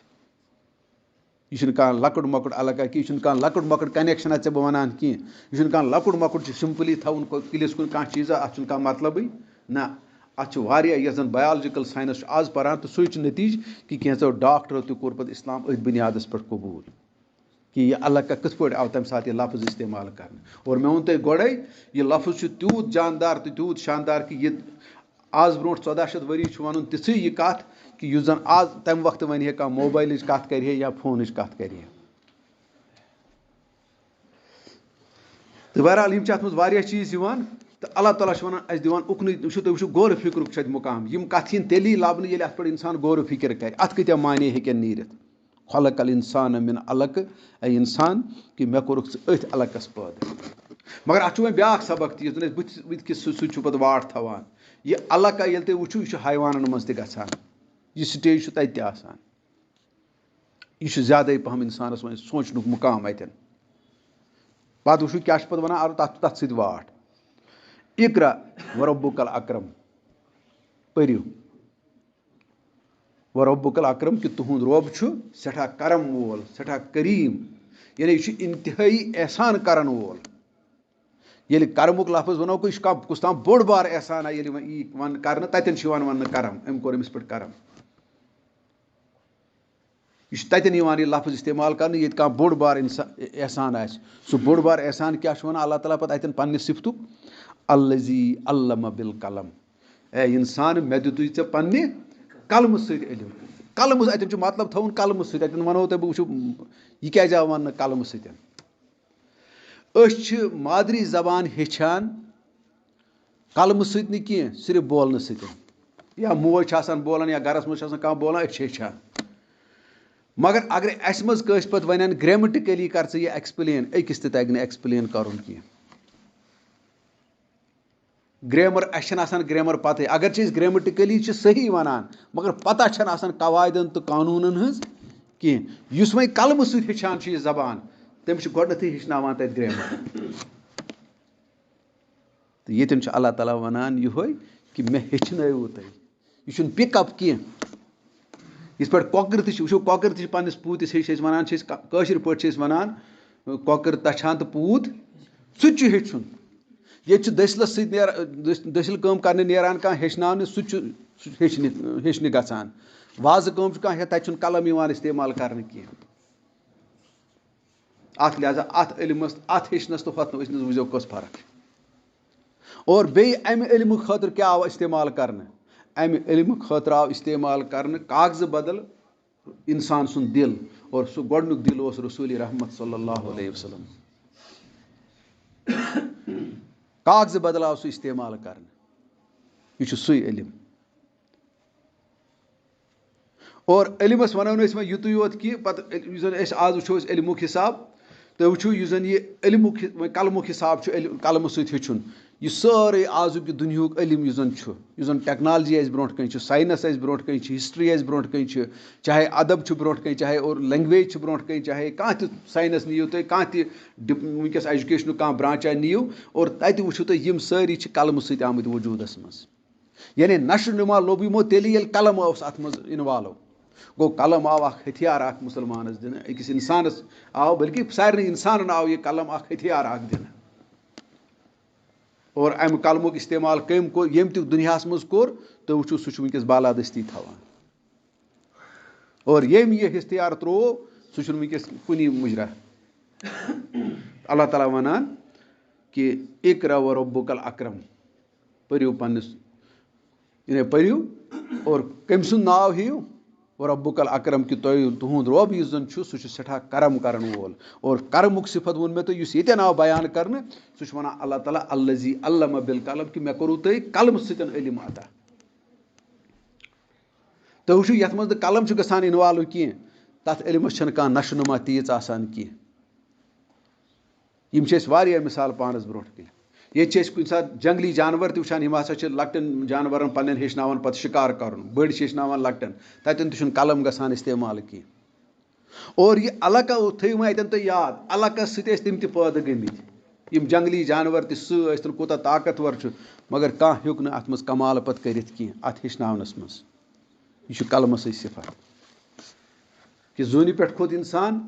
یہِ چھُنہٕ کانٛہہ لۄکُٹ مۄکُٹ الکہ کینٛہہ یہِ چھُنہٕ کانٛہہ لۄکُٹ مۄکُٹ کَنیکشَنا ژےٚ بہٕ وَنان کینٛہہ یہِ چھُنہٕ کانٛہہ لۄکُٹ مۄکُٹ چھُ سِمپٕلی تھاوُن کِلِس کُن کانٛہہ چیٖزا اَتھ چھُنہٕ کانٛہہ مطلبٕے نہ اَتھ چھُ واریاہ یۄس زَن بَیالجِکَل ساینَس چھُ آز پَران تہٕ سُے چھُ نٔتیٖجہٕ کہِ کینٛژو ڈاکٹرو تہِ کوٚر پَتہٕ اِسلام أتھۍ بُنیادَس پٮ۪ٹھ قبوٗل کہِ یہِ الکہ کِتھ پٲٹھۍ آو تَمہِ ساتہٕ یہِ لفظ اِستعمال کَرنہٕ. اور مےٚ ووٚن تۄہہِ گۄڈَے یہِ لفظ چھُ تیوٗت جاندار تہٕ تیوٗت شاندار کہِ یہِ آز برونٛٹھ 1400 ؤری چھُ وَنُن تِژھٕے یہِ کَتھ کہِ یُس زَن آز تَمہِ وقتہٕ وَنہِ ہے کانٛہہ موبایلٕچ کَتھ کَرِ ہے یا فونٕچ کَتھ کَرِ ہے. تہٕ بہرحال یِم چھِ اَتھ منٛز واریاہ چیٖز یِوان تو اللہ تعالیٰ چھُ وَنان اَسہِ دِوان اُکنُے وٕچھِو تُہۍ وٕچھِو غورٕ فِکرُک چھُ اَتہِ مُقام یِم کَتھٕ یِن تیٚلی لَبنہٕ ییٚلہِ اَتھ پٮ۪ٹھ اِنسان غورٕ فِکر کَرِ اَتھ کۭتیاہ معنے ہیٚکن نیٖرِتھ خلق الانسان من علق اے اِنسان کہِ مےٚ کوٚرُکھ ژٕ أتھۍ علقس پٲدٕ مگر اَتھ چھُ وۄنۍ بیٛاکھ سبق تہِ یُس زَن أسۍ بٕتھِ کِس سُہ چھُ پَتہٕ واٹھ تھاوان یہِ علقہ ییٚلہِ تُہۍ وٕچھِو یہِ چھُ حیوانن منٛز تہِ گژھان یہِ سٹیج چھُ تَتہِ تہِ آسان یہِ چھُ زیادَے پَہم اِنسانَس وۄنۍ سونٛچنُک مُقام اَتٮ۪ن پَتہٕ وٕچھِو کیٛاہ چھُ پَتہٕ وَنان تَتھ سۭتۍ واٹھ اقرا وربک الاکرم پٔرِو وربک الاکرم کہِ تُہُنٛد رۄب چھُ سٮ۪ٹھاہ کرم وول سٮ۪ٹھاہ کریٖم یعنی یہِ چھُ اِنتہٲیی احسان کرن وول ییٚلہِ کرمُک لفظ وَنو یہِ چھُ کُس تام بوٚڑ بار احسانا ییٚلہِ وۄنۍ یی وَنہٕ کرنہٕ تَتٮ۪ن چھُ یِوان وَننہٕ کرم أمۍ کوٚر أمِس پٮ۪ٹھ کرم یہِ چھُ تَتٮ۪ن یِوان یہِ لفظ اِستعمال کرنہٕ ییٚتہِ کانٛہہ بوٚڑ بار احسان آسہِ سُہ بوٚڑ بار احسان کیٛاہ چھُ وَنان اللہ تعالیٰ پَتہٕ اَتٮ۪ن پنٛنہِ صفتُک الذی علم بالقلم اے اِنسان مےٚ دِتُے ژےٚ پنٛنہِ قلمہٕ سۭتۍ علم قلمہٕ اَتٮ۪ن چھُ مطلب تھاوُن قلمہٕ سۭتۍ اَتٮ۪ن وَنو تۄہہِ بہٕ وٕچھِو یہِ کیٛازِ آو وَننہٕ قلمہٕ سۭتۍ أسۍ چھِ مادری زبان ہیٚچھان قلمہٕ سۭتۍ نہٕ کینٛہہ صرف بولنہٕ سۭتۍ یا موج چھِ آسان بولان یا گرس منٛز چھِ آسان کانٛہہ بولان أسۍ چھِ ہیٚچھان مگر اگر اَسہِ منٛز کٲنٛسہِ پَتہٕ وَنن گریمٹِکٔلی کر ژٕ یہِ ایٚکسپلین أکِس تہِ تَگہِ نہٕ ایٚکسپلین کَرُن کینٛہہ گریمر اَسہِ چھَنہٕ آسان گریمر پَتہٕ اگرچہِ أسۍ گریمٹِکٔلی چھِ صحیح وَنان مگر پتہ چھَنہٕ آسان قواعدن تہٕ قانوٗنن ہٕنٛز کینٛہہ یُس وۄنۍ قلمہٕ سۭتۍ ہیٚچھان چھُ یہِ زبان تٔمِس چھِ گۄڈنیٚتھٕے ہیٚچھناوان تَتہِ گریمر تہٕ ییٚتٮ۪ن چھُ اللہ تعالیٰ وَنان یِہوے کہِ مےٚ ہیٚچھنٲیوُ تۄہہِ یہِ چھُنہٕ پِک اپ کینٛہہ یِتھ پٲٹھۍ کۄکٕر تہِ چھِ وٕچھو کۄکٕر تہِ چھِ پنٛنِس پوٗتِس ہیٚچھ أسۍ وَنان چھِ أسۍ کٲشِر پٲٹھۍ چھِ أسۍ وَنان کۄکٕر تَچھان تہٕ پوٗت سُہ تہِ چھُ ہیٚچھُن ییٚتہِ چھُ دٔسلَس سۭتۍ نیران دٔسِل کٲم کَرنہِ نیران کانٛہہ ہیٚچھناونہِ سُہ تہِ چھُ ہیٚچھنہِ گژھان وازٕ کٲم چھُ کانٛہہ ہیٚتھ تَتہِ چھُنہٕ قلم یِوان اِستعمال کَرنہٕ کینٛہہ اَتھ لہٰذا اَتھ علمَس اَتھ ہیٚچھنَس تہٕ ہۄتھ أسۍ نہٕ وٕچھو کۄس فرق چھِ اور بیٚیہِ اَمہِ علمہٕ خٲطرٕ کیٛاہ آو اِستعمال کَرنہٕ اَمہِ علمہٕ خٲطرٕ آو اِستعمال کَرنہٕ کاغذٕ بدل اِنسان سُنٛد دِل اور سُہ گۄڈنیُک دِل اوس رسوٗلِ رحمت صلی اللہ علیہ وسلم کاغذٕ بدل آو سُہ اِستعمال کَرنہٕ یہِ چھُ سُے علم اور علمَس وَنو نہٕ أسۍ وۄنۍ یُتُے یوت کہِ پَتہٕ یُس زَن أسۍ آز وٕچھو أسۍ علمُک حِساب تُہۍ وٕچھِو یُس زَن یہِ علمُک وۄنۍ قلمُک حِساب چھُ قلمہٕ سۭتۍ ہیٚچھُن یہِ سٲرٕے آزُک یہِ دُنہیُک علم یُس زَن چھُ یُس زَن ٹیکنالجی آسہِ برونٛٹھ کَنہِ چھُ ساینَس آسہِ برونٛٹھ کَنہِ چھِ ہِسٹرٛی آسہِ برونٛٹھ کَنہِ چھِ چاہے اَدب چھُ برونٛٹھ کَنہِ چاہے اور لینٛگویج چھِ برونٛٹھ کَنہِ چاہے کانٛہہ تہِ ساینَس نِیِو تُہۍ کانٛہہ تہِ وٕنکیٚس ایجوکیشنُک کانٛہہ برانٛچا نِیِو اور تَتہِ وٕچھِو تُہۍ یِم سٲری چھِ قلمہٕ سۭتۍ آمٕتۍ وجوٗدَس منٛز یعنی نشو نما لوٚب یِمو تیٚلہِ ییٚلہِ قلم اوس اَتھ منٛز اِنوالو گوٚو قلم آو اکھ ہتھیار اکھ مُسلمانَس دِنہٕ أکِس اِنسانَس آو بٔلکہِ سارنٕے اِنسانن آو یہِ قلم اکھ ہتھیار اکھ دِنہٕ اور اَمہِ قلمُک اِستعمال کٔمۍ کوٚر ییٚمۍ تہِ دُنیاہَس منٛز کوٚر تُہۍ وٕچھِو سُہ چھُ وٕنکیٚس بالادٔستی تھاوان اور ییٚمۍ یہِ ہتھیار تروو سُہ چھُنہٕ وٕنکیٚس کُنی مُجرا اللہ تعالیٰ وَنان کہِ اقرا وربک الاکرم پٔرِو پنٛنِس یعنی پٔرِو اور کٔمۍ سُنٛد ناو ہیٚیِو وربک الاکرم کہِ تُہُنٛد رۄب یُس زَن چھُ سُہ چھُ سٮ۪ٹھاہ کرم کرن وول اور کرمُک صفت ووٚن مےٚ تۄہہِ یُس ییٚتٮ۪ن آو بیان کرنہٕ سُہ چھُ وَنان اللہ تعالیٰ الذی علم بالقلم کہِ مےٚ کوٚروُ تۄہہِ قلمہٕ سۭتۍ علم عطا تُہۍ وٕچھِو یَتھ منٛز نہٕ قلم چھُ گژھان اِنوالو کینٛہہ تَتھ علمَس چھَنہٕ کانٛہہ نشو نما تیٖژ آسان کینٛہہ یِم چھِ أسۍ واریاہ مِثال پانَس برونٛٹھ کَنہِ ییٚتہِ چھِ أسۍ کُنہِ ساتہٕ جنٛگلی جانور تہِ وٕچھان یِم ہسا چھِ لۄکٹٮ۪ن جانورن پنٕنٮ۪ن ہیٚچھناوان پَتہٕ شِکار کَرُن بٔڑۍ چھِ ہیٚچھناوان لۄکٹٮ۪ن تَتٮ۪ن تہِ چھُنہٕ قلم گژھان اِستعمال کینٛہہ اور یہِ علقہ تھٲیِو وۄنۍ اَتٮ۪ن تُہۍ یاد علقس سۭتۍ ٲسۍ تِم تہِ پٲدٕ گٔمٕتۍ یِم جنٛگلی جانور تہِ سٕہہ ٲسۍ تن کوٗتاہ طاقتور چھُ مگر کانٛہہ ہیوٚک نہٕ اَتھ منٛز کمال پَتہٕ کٔرِتھ کینٛہہ اَتھ ہیٚچھناونَس منٛز یہِ چھُ قلمہٕ سۭتۍ صِفت کہِ زوٗنہِ پٮ۪ٹھ کھوٚت اِنسان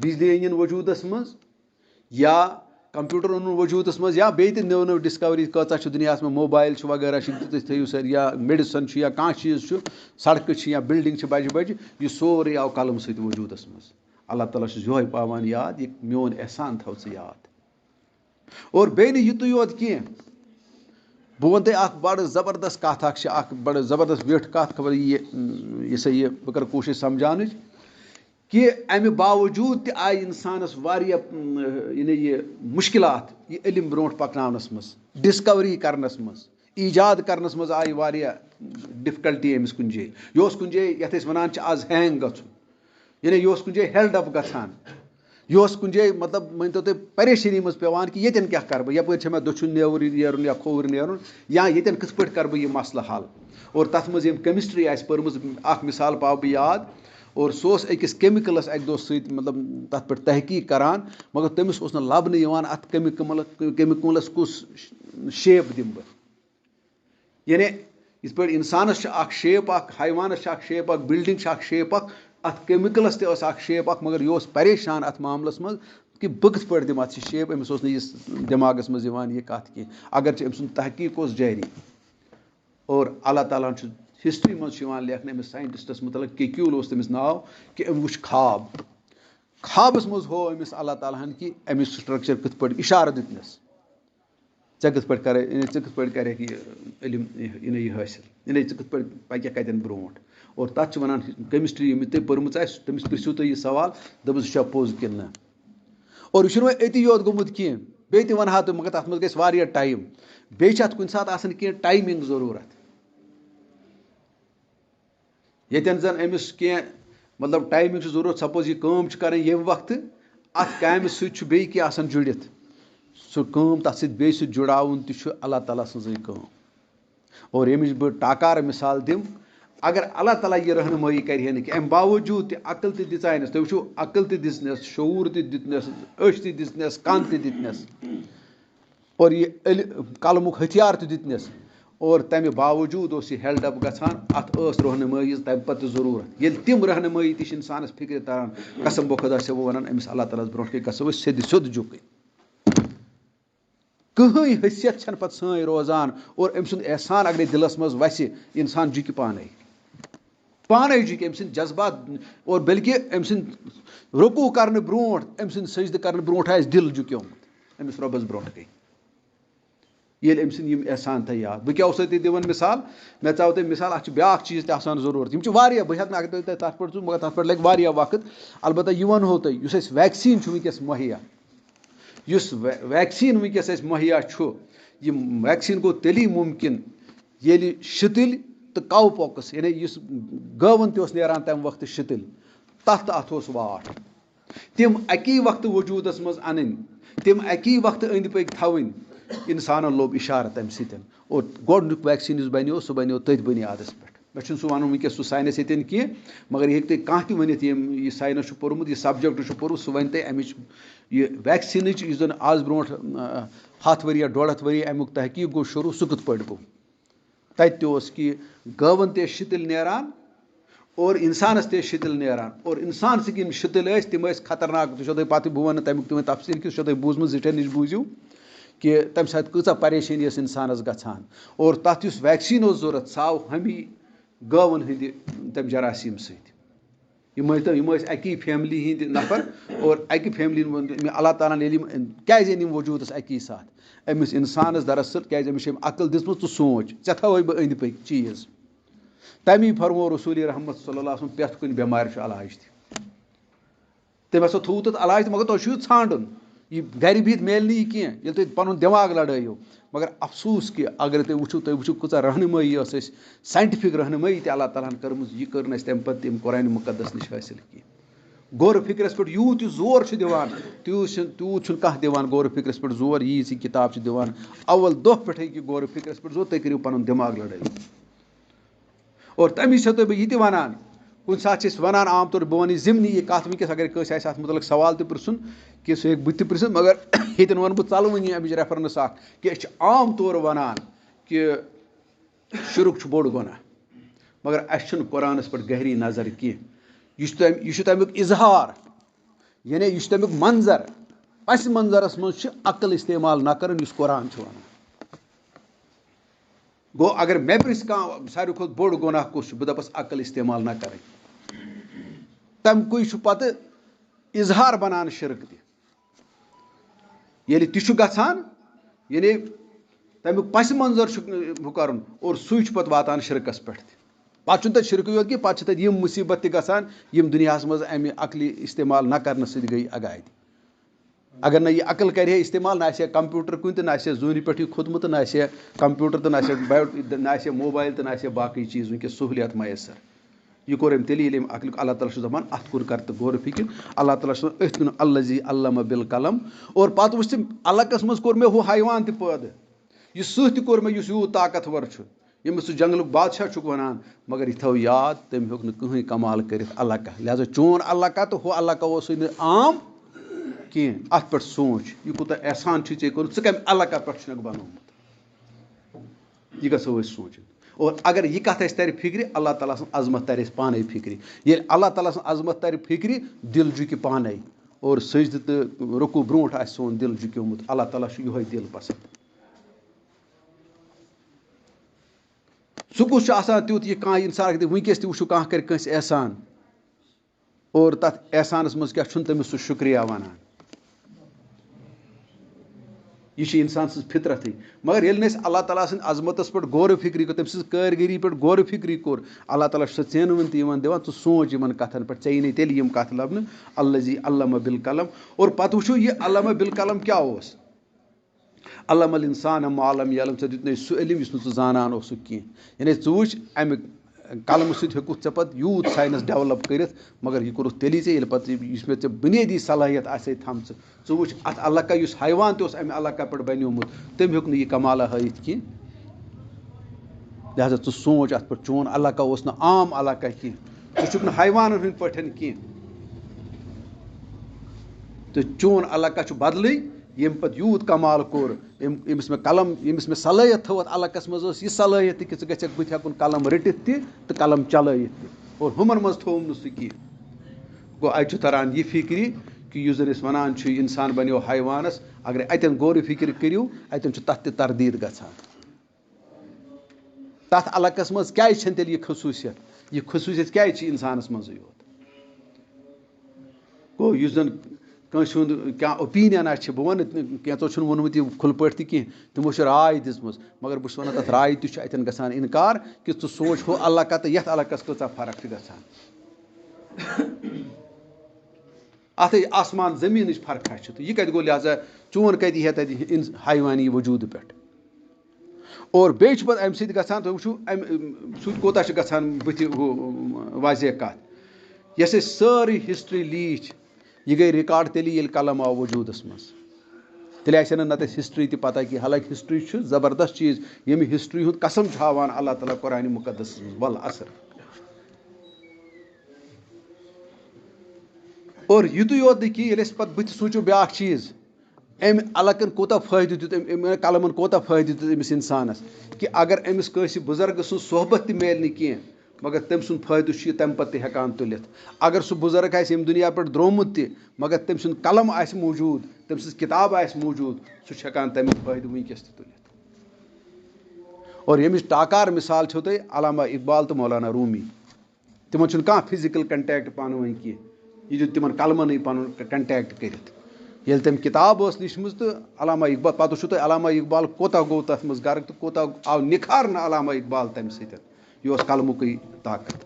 بِجلی أنِن وجوٗدَس منٛز یا کمپیوٗٹر اوٚنُن وجوٗدَس منٛز یا بیٚیہِ تہِ نٔو نٔو ڈِسکوری کۭژاہ چھِ دُنیاہَس منٛز موبایل چھُ وغیرہ چھِ تُہۍ تھٲیِو سٲری یا میڈِسن چھُ یا کانٛہہ چیٖز چھُ سڑکہٕ چھِ یا بِلڈِنٛگ چھِ بَجہِ بَجہِ یہِ سورُے آو قلمہٕ سۭتۍ وجوٗدَس منٛز اللہ تعالیٰ چھُس یِہوے پاوان یاد یہِ میون احسان تھاو ژٕ یاد اور بیٚیہِ نہٕ یِتُے یوت کینٛہہ بہٕ وَنہٕ تۄہہِ اکھ بَڑٕ زبردست کَتھ اکھ چھِ اکھ بَڑٕ زبردست ویٹھ کَتھ خبر یہِ سا یہِ بہٕ کَرٕ کوٗشِش سَمجھاونٕچ کہ امہِ باوجوٗد تہِ آیہِ اِنسانَس واریاہ یعنی یہِ مُشکلات یہِ علم برونٛٹھ پکناونَس منٛز ڈِسکوری کرنَس منٛز ایجاد کرنَس منٛز آیہِ واریاہ ڈِفکَلٹی أمِس کُنہِ جایہِ یہِ اوس کُنہِ جایہِ یَتھ أسۍ وَنان چھِ آز ہینگ گژھُن یعنی یہِ اوس کُنہِ جایہِ ہیلڈ اپ گژھان یہِ اوس کُنہِ جایہِ مطلب مٲنۍتو تُہۍ پریشٲنی منٛز پیٚوان کہِ ییٚتٮ۪ن کیٛاہ کَرٕ بہٕ یَپٲرۍ چھےٚ مےٚ دٔچھُن نیرُن یا کھووُر نیرُن یا ییٚتٮ۪ن کِتھ پٲٹھۍ کَرٕ بہٕ یہِ مسلہٕ حل اور تَتھ منٛز ییٚمۍ کیمِسٹری آسہِ پٔرمٕژ اکھ مِثال پاو بہٕ یاد اور سُہ اوس أکِس کیمِکلس اَکہِ دۄہ سۭتۍ مطلب تَتھ پٮ۪ٹھ تحقیٖق کران مگر تٔمِس اوس نہٕ لَبنہٕ یِوان اَتھ کیمِکلس کُس شیپ دِمہٕ بہٕ یعنی یِتھ پٲٹھۍ اِنسانَس چھِ اکھ شیپ اکھ حیوانَس چھِ اکھ شیپ اکھ بِلڈِنٛگ چھِ اکھ شیپ اکھ اَتھ کیمِکلس تہِ ٲس اکھ شیپ اکھ مگر یہِ اوس پریشان اَتھ معاملَس منٛز کہِ بہٕ کِتھ پٲٹھۍ دِمہٕ اَتھ یہِ شیپ أمِس اوس نہٕ یہِ دٮ۪ماغَس منٛز یِوان یہِ کَتھ کینٛہہ اگرچہِ أمۍ سُنٛد تحقیٖق اوس جٲری اور اللہ تعالیٰ ہن چھُ ہسٹری منٛز چھُ یِوان لیکھنہٕ أمِس ساینٹِسٹَس مُتعلق کیکیوٗل اوس تٔمِس ناو کہِ أمۍ وٕچھ خابَس منٛز ہوو أمِس اللہ تعالیٰ ہن کہِ اَمِچ سٹرکچر کِتھ پٲٹھۍ اِشارٕ دیُتنَس ژےٚ کِتھ پٲٹھۍ کَرے ژٕ کِتھ پٲٹھۍ کَرکھ یہِ علم یہِ حٲصِل یعنی ژٕ کِتھ پٲٹھۍ پَککھ کَتٮ۪ن برونٛٹھ اور تَتھ چھِ وَنان کیمِسٹری ییٚمہِ تۄہہِ پٔرمٕژ آسہِ تٔمِس پِرٛژھِو تُہۍ یہِ سوال دَپُس یہِ چھا پوٚز کِنہٕ نہ اور یہِ چھُنہٕ وۄنۍ أتی یوت گوٚمُت کینٛہہ بیٚیہِ تہِ وَنہٕ ہا تہٕ مگر تَتھ منٛز گژھِ واریاہ ٹایم بیٚیہِ چھِ اَتھ کُنہِ ساتہٕ آسان کینٛہہ ٹایمِنٛگ ضروٗرت ییٚتٮ۪ن زَن أمِس کینٛہہ مطلب ٹایمِنٛگ چھِ ضروٗرت سپوز یہِ کٲم چھِ کَرٕنۍ ییٚمہِ وقتہٕ اَتھ کامہِ سۭتۍ چھُ بیٚیہِ کینٛہہ آسان جُڑِتھ سُہ کٲم تَتھ سۭتۍ بیٚیہِ سۭتۍ جُڑاوُن تہِ چھُ اللہ تعالیٰ سٕنٛزٕے کٲم اور ییٚمِچ بہٕ ٹاکارٕ مِثال دِمہٕ اگر اللہ تعالیٰ یہِ رہنمٲیی کَرِ ہے نہٕ کینٛہہ اَمہِ باوجوٗد تہِ عقل تہِ دِژانَس تُہۍ وٕچھِو عقل تہِ دِژنَس شعور تہِ دِتنَس أچھ تہِ دِژنَس کَن تہِ دِتنَس اور یہِ قلمُک ہتھیار تہِ دِتنَس اور تَمہِ باوجوٗد اوس یہِ ہیلڈ اپ گژھان اَتھ ٲس رہنمٲیی تَمہِ پَتہٕ تہِ ضروٗرت ییٚلہِ تِم رہنمٲیی تہِ چھِ اِنسانَس فِکرِ تران قسم بہٕ خۄدا چھُسو بہٕ وَنان أمِس اللہ تعالیٰ ہَس برونٛٹھ کَنۍ گژھو أسۍ سیٚدِ سیوٚد جُکٕنۍ کٕہٕنۍ حیثیت چھَنہٕ پَتہٕ سٲنۍ روزان اور أمۍ سُنٛد احسان اگرے دِلَس منٛز وَسہِ اِنسان جُکہِ پانے جُکہِ أمۍ سٕنٛدۍ جذبات اور بلکہِ أمۍ سٕنٛدۍ رُکوٗع کَرنہٕ برونٛٹھ أمۍ سٕنٛدۍ سجدٕ کَرنہٕ برونٛٹھ آسہِ دِل جُکیومُت أمِس رۄبَس برونٛٹھ کَنۍ ییٚلہِ أمۍ سٕنٛدۍ یِم احسان تھاے یاد بہٕ کیٛاہ اوسو تۄہہِ دِوان مِثال مےٚ ژاو تۄہہِ مِثال اَتھ چھُ بیٛاکھ چیٖز تہِ آسان ضروٗرت یِم چھِ واریاہ بہٕ ہٮ۪کہٕ نہٕ اگر تۄہہِ تَتھ پٮ۪ٹھ مگر تَتھ پٮ۪ٹھ لَگہِ واریاہ وقت البتہ یہِ وَنہو تۄہہِ یُس اَسہِ ویکسیٖن چھُ وٕنکیٚس مُہیا یُس ویکسیٖن وٕنکیٚس اَسہِ مُہیا چھُ یہِ ویکسیٖن گوٚو تیٚلی مُمکِن ییٚلہِ شِتٕلۍ تہٕ کَو پوکٕس یعنی یُس گٲوَن تہِ اوس نیران تَمہِ وقتہٕ شِتٕلۍ تَتھ تہٕ اَتھ اوس واٹھ تِم اَکی وقتہٕ وجوٗدَس منٛز اَنٕنۍ تِم اَکی وقتہٕ أنٛدۍ پٔکۍ تھاوٕنۍ اِنسانَن لوٚب اِشارٕ تَمہِ سۭتۍ اور گۄڈنیُک ویکسیٖن یُس بَنیو سُہ بَنیو تٔتھۍ بُنیادَس پٮ۪ٹھ مےٚ چھُنہٕ سُہ وَنُن وٕنکیٚس سُہ ساینَس ییٚتٮ۪ن کینٛہہ مگر یہِ ہیٚکہِ تۄہہِ کانٛہہ تہِ ؤنِتھ یہِ ساینَس چھُ پوٚرمُت یہِ سَبجَکٹ چھُ پوٚرمُت سُہ وَنہِ تۄہہِ اَمِچ یہِ ویکسیٖنٕچ یُس زَن آز برونٛٹھ 100 ؤری یا 150 ؤری اَمیُک تحقیٖق گوٚو شروٗع سُہ کِتھ پٲٹھۍ گوٚو تَتہِ تہِ اوس کہِ گٲوَن تہِ ٲسۍ شِتٕلۍ نیران اور اِنسانَس تہِ ٲسۍ شِتٕلۍ نیران اور اِنسان سٕنٛدۍ یِم شِتٕلۍ ٲسۍ تِم ٲسۍ خطرناک تُہۍ چھو تۄہہِ پَتہٕ بہٕ وَنہٕ تَمیُک تہِ وۄنۍ تفصیٖل کہِ سُہ چھو تۄہہِ بوٗزمُت زِٹھٮ۪ن نِش بوٗزِو کہِ تَمہِ ساتہٕ کۭژاہ پریشٲنی ٲس اِنسانَس گژھان اور تَتھ یُس ویکسیٖن اوس ضوٚرَتھ سُہ آو ہمی گٲوَن ہٕنٛدِ تَمہِ جراثیٖم سۭتۍ یِم ٲسۍ اَکی فیملی ہِنٛدۍ نفر اور اَکہِ فیملی اللہ تعالیٰ ہَن ییٚلہِ یِم کیٛازِ أنۍ یِم وجوٗدَس اَکی ساتھ أمِس اِنسانَس دراصل کیٛازِ أمِس چھِ أمۍ عقل دِژمٕژ تہٕ سونٛچ ژےٚ تھاوَے بہٕ أنٛدۍ پٔکۍ چیٖز تَمی فرموو رسوٗلِ رحمت صلی اللہ علیہ وسلم پرٛٮ۪تھ کُنہِ بٮ۪مارِ چھُ علاج تہِ تٔمۍ ہسا تھوٚو تَتھ علاج تہِ مگر تۄہہِ چھُ یہِ ژھانٛڈُن یہِ گرِ بِہِتھ میلہِ نہٕ یہِ کینٛہہ ییٚلہِ تُہۍ پَنُن دٮ۪ماغ لڑٲیِو مگر افسوٗس کہِ اگر تُہۍ وٕچھِو کۭژاہ رہنمٲیی ٲس اَسہِ ساینٹِفِک رہنمٲیی تہِ اللہ تعالیٰ ہَن کٔرمٕژ یہِ کٔر نہٕ اَسہِ تَمہِ پَتہٕ تِم قرآنِ مُقدس نِش حٲصِل کینٛہہ غورٕ فِکرَس پٮ۪ٹھ یوٗت یہِ زور چھُ دِوان تیوٗت چھُنہٕ کانٛہہ دِوان غورٕ فِکرَس پٮ۪ٹھ زور ییٖژ یہِ کِتاب چھِ دِوان اول دۄہ پٮ۪ٹھٕے کہِ غورٕ فِکرَس پٮ۪ٹھ زور تُہۍ کٔرِو پَنُن دٮ۪ماغ لڑٲیِو اور تَمہِ چھَسو تۄہہِ بہٕ یہِ تہِ وَنان کُنہِ ساتہٕ چھِ أسۍ وَنان عام طور بہٕ وَنہٕ یہِ ضِمنی یہِ کَتھ وٕنکیٚس اگر کٲنٛسہِ آسہِ اَتھ مُتعلق سوال تہِ پِرٛژھُن کہِ سُہ ہیٚکہِ بہٕ تہِ پِرٛژھِتھ مگر ییٚتٮ۪ن وَنہٕ بہٕ ژَلوٕنی اَمِچ ریفرَنٕس اکھ کہِ أسۍ چھِ عام طور وَنان کہِ شُرُک چھُ بوٚڑ گۄناہ مگر اَسہِ چھُنہٕ قرآنَس پٮ۪ٹھ گہری نظر کینٛہہ یہِ چھُ تَمیُک اِظہار یعنی یہِ چھُ تَمیُک منظر پَسہِ منظرَس منٛز چھِ عقل اِستعمال نہ کَرٕنۍ یُس قرآن چھُ وَنان گوٚو اگر مےٚ پِرٛژھِ کانٛہہ ساروی کھۄتہٕ بوٚڑ گۄناہ کُس چھُ بہٕ دَپَس عقل اِستعمال نہ کَرٕنۍ تَمہِ کُے چھُ پَتہٕ اِظہار بَنان شِرک تہِ ییٚلہِ تہِ چھُ گژھان یعنی تَمیُک پَسہِ منظر چھُ ہُہ کَرُن اور سُے چھُ پَتہٕ واتان شِرکَس پٮ۪ٹھ تہِ پتہٕ چھُنہٕ تَتہِ شِرکٕے یوت کینٛہہ پتہٕ چھِ تَتہِ یِم مُصیٖبت تہِ گژھان یِم دُنیاہَس منٛز اَمہِ عقلہِ اِستعمال نہ کَرنہٕ سۭتۍ گٔے اگادِ اگر نہٕ یہِ عقل کَرِ ہے اِستعمال نہ آسہِ ہے کَمپیوٗٹر کُنہِ تہٕ نہ آسہِ ہے زوٗنہِ پٮ۪ٹھٕے کھوٚتمُت تہٕ نہ آسہِ ہے کَمپیوٗٹر تہٕ نہ آسہِ ہے نہ آسہِ ہے موبایل تہٕ نہ آسہِ ہے باقٕے چیٖز وٕنکٮ۪س سہوٗلیت میسر یہِ کوٚر أمۍ تیٚلہِ ییٚلہِ أمۍ عقلیُک اللہ تعالیٰ چھُ دَپان اَتھ کُن کر تہٕ غورٕ فِکر اللہ تعالیٰ چھُ أتھۍ کُن الزی علامہ بالقلم اور پتہٕ وٕچھ تٔمۍ علقس منٛز کوٚر مےٚ ہُہ حیوان تہِ پٲدٕ یہِ سٕہہ تہِ کوٚر مےٚ یُس یوٗت طاقتور چھُ ییٚمِس ژٕ جنگلُک بادشاہ چھُکھ وَنان مگر یہِ تھٲو یاد تٔمۍ ہیوٚک نہٕ کٕہٕنۍ کمال کٔرِتھ علقہ لہٰذا چون علقہ تہٕ ہُہ علقہ اوسُے نہٕ عام کینٛہہ اَتھ پٮ۪ٹھ سونٛچ یہِ کوٗتاہ احسان چھُے ژےٚ کوٚرمُت ژٕ کَمہِ علقہ پٮ۪ٹھ چھُنکھ بنومُت یہِ گژھو أسۍ سونٛچٕنۍ اور اگر یہِ کَتھ اَسہِ تَرِ فِکرِ اللہ تعالیٰ سٕنٛز عظمت تَرِ اَسہِ پانَے فِکرِ ییٚلہِ اللہ تعالیٰ سٕنٛز عظمت تَرِ فِکرِ دِل جُکہِ پانَے اور سجدٕ تہٕ رُکوٗع برونٛٹھ آسہِ سون دِل جُکیومُت اللہ تعالیٰ چھُ یِہوے دِل پسنٛد سُہ کُس چھُ آسان تیُتھ یہِ کانٛہہ اِنسان وٕنکٮ۪س تہِ وٕچھو کانٛہہ کَرِ کٲنٛسہِ احسان اور تَتھ احسانَس منٛز کیٛاہ چھُنہٕ تٔمِس سُہ شُکریہ وَنان یہِ چھِ اِنسان سٕنٛز فطرتٕے مگر ییٚلہِ نہٕ أسۍ اللہ تعالیٰ سٕنٛدِ عظمتَس پٮ۪ٹھ غورٕ فِکری کوٚر تٔمۍ سٕنٛز کٲرگٔری پٮ۪ٹھ غورٕ فِکری کوٚر اللہ تعالیٰ چھُ سۄ ژینوٕنۍ تہِ یِوان دِوان ژٕ سونٛچ یِمن کَتھن پٮ۪ٹھ ژےٚ یی نہٕ تیٚلہِ یِم کَتھٕ لَبنہٕ الزی علامہ بالقلم اور پتہٕ وٕچھو یہِ علامہ بالقلم کیٛاہ اوس علم الانسان ما لم یعلم ژےٚ دیُتنَے سُہ علم یُس نہٕ ژٕ زانان اوسُکھ کینٛہہ یعنی ژٕ وٕچھ اَمہِ قلمہٕ سۭتۍ ہیوٚکُتھ ژےٚ پَتہٕ یوٗت ساینس ڈیولپ کٔرِتھ مگر یہِ کوٚرُتھ تیٚلی ژےٚ ییٚلہِ پَتہٕ یُس مےٚ ژےٚ بُنیٲدی صلٲحیت آسے تھامژٕ ژٕ وٕچھ اَتھ علقہ یُس حیوان تہِ اوس اَمہِ علقہ پٮ۪ٹھ بنیومُت تٔمۍ ہیوٚک نہٕ یہِ کمالہ ہٲیِتھ کینٛہہ لہٰذا ژٕ سونٛچ اَتھ پٮ۪ٹھ چون علقہ اوس نہٕ عام علقہ کینٛہہ ژٕ چھُکھ نہٕ حیوانن ہٕنٛدۍ پٲٹھۍ کینٛہہ تہٕ چون علقہ چھُ بدلٕے ییٚمۍ پَتہٕ یوٗت کمال کوٚر ییٚمِس مےٚ صلٲحیت تھٲوٕتھ علقس منٛز ٲس یہِ صلٲحیت تہِ کہِ ژٕ گژھکھ بٕتھِ ہٮ۪کُن قلم رٔٹِتھ تہِ تہٕ قلم چلٲیِتھ تہِ اور ہُمن منٛز تھوٚوُم نہٕ سُہ کینٛہہ گوٚو اَتہِ چھُ تران یہِ فِکرِ کہِ یُس زن أسۍ وَنان چھِ اِنسان بنیو حیوانس اگر اَتٮ۪ن غورٕ فِکر کٔرِو اَتٮ۪ن چھُ تَتھ تہِ تردیٖد گژھان تَتھ علقس منٛز کیازِ چھنہٕ تیٚلہِ یہِ خصوٗصیت کیازِ چھِ اِنسانس منٛزٕے یوت گوٚو یُس زن کٲنٛسہِ ہُنٛد کانٛہہ اوپیٖنینا چھِ بہٕ وَنہٕ کینٛژو چھُنہٕ ووٚنمُت یہِ کھُلہٕ پٲٹھۍ تہِ کینٛہہ تِمو چھِ راے دِژمٕژ مگر بہٕ چھُس وَنان تَتھ راے تہِ چھُ اَتٮ۪ن گژھان اِنکار کہِ ژٕ سونٛچ ہُہ علقہ تہٕ یَتھ علقس کۭژاہ فرق چھِ گژھان اَتھے آسمان زٔمیٖنٕچ فرقہ چھِ تہٕ یہِ کَتہِ گوٚو لہٰذا چون کَتہِ یی ہا تَتہِ حیوانی وجوٗدٕ پٮ۪ٹھ اور بیٚیہِ چھُ پَتہٕ اَمہِ سۭتۍ گژھان تُہۍ وٕچھِو اَمہِ سۭتۍ کوتاہ چھُ گژھان بٕتھِ ہُہ واضح کَتھ یۄس أسۍ سٲرٕے ہِسٹری لیٖچھ یہِ گٔے رِکاڈ تیٚلی ییٚلہِ قلم آو وجوٗدَس منٛز تیٚلہِ آسہِ ہا نہٕ نَتہٕ اَسہِ ہِسٹری تہِ پَتہ کینٛہہ حالانکہِ ہِسٹری چھُ زبردست چیٖز ییٚمہِ ہِسٹری ہُنٛد قسم چھُ ہاوان اللہ تعالیٰ قرآنِ مُقدسَس منٛز وَالعصر اور یُتُے یوت نہٕ کینٛہہ ییٚلہِ أسۍ پَتہٕ بٕتھِ سوٗنٛچو بیٛاکھ چیٖز أمۍ علقن کوٗتاہ فٲیدٕ دیُت أمۍ قلمن کوٗتاہ فٲیدٕ دیُت أمِس اِنسانَس کہِ اگر أمِس کٲنٛسہِ بُزرگہٕ سٕنٛز صحبت تہِ میلہِ نہٕ کینٛہہ مگر تٔمۍ سُنٛد فٲیدٕ چھُ یہِ تَمہِ پَتہٕ تہِ ہٮ۪کان تُلِتھ اگر سُہ بُزرگ آسہِ ییٚمہِ دُنیا پٮ۪ٹھ درٛامُت تہِ مگر تٔمۍ سُنٛد قلم آسہِ موٗجوٗد تٔمۍ سٕنٛز کِتاب آسہِ موٗجوٗد سُہ چھُ ہٮ۪کان تَمیُک فٲیدٕ وٕنکٮ۪س تہِ تُلِتھ اور ییٚمِچ ٹاکار مِثال چھو تۄہہِ علامہ اقبال تہٕ مولانا روٗمی تِمن چھُنہٕ کانٛہہ فِزِکَل کَنٹیکٹ پانہٕ ؤنۍ کینٛہہ یہِ دیُت تِمن قلمَنٕے پَنُن کَنٹیکٹ کٔرِتھ ییٚلہِ تٔمۍ کِتاب ٲس لیٖچھمٕژ تہٕ علامہ اقبال پَتہٕ وٕچھو تُہۍ علامہ اقبال کوتاہ گوٚو تَتھ منٛز غرق تہٕ کوتاہ آو نِکھارنہٕ علامہ اقبال تَمہِ سۭتۍ یہِ اوس قلمُکٕے طاقت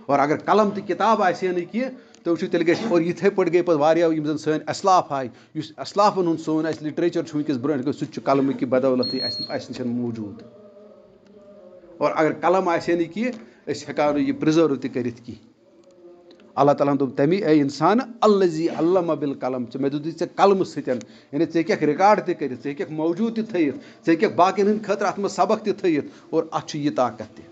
اور اگر قلم تہٕ کِتاب آسہِ ہا نہٕ کینٛہہ تُہۍ وٕچھِو تیٚلہِ گژھِ اور یِتھَے پٲٹھۍ گٔے پَتہٕ واریاہ یِم زَن سٲنۍ اَسلاف آے یُس اَسلافَن ہُنٛد سون اَسہِ لِٹریچَر چھُ وٕنکٮ۪س برونٛٹھ گوٚو سُہ تہِ چھُ قلمہٕ کہِ بدولتٕے اَسہِ نِش موٗجوٗد اور اگر قلم آسہِ ہا نہٕ کینٛہہ أسۍ ہٮ۪کہو نہٕ یہِ پرٛزٲرٕو تہِ کٔرِتھ کینٛہہ اللہ تعالیٰ ہَن دوٚپ تَمی اے اِنسان الزی علامہ بالقلم مےٚ دیُتُے ژےٚ قلمہٕ سۭتۍ یعنی ژٕ ہیٚککھ رِکاڈ تہِ کٔرِتھ ژٕ ہیٚککھ موجوٗد تہِ تھٲیِتھ ژٕ ہیٚککھ باقیَن ہٕنٛدِ خٲطرٕ اَتھ منٛز سبق تہِ تھٲیِتھ اور اَتھ چھُ یہِ طاقت تہِ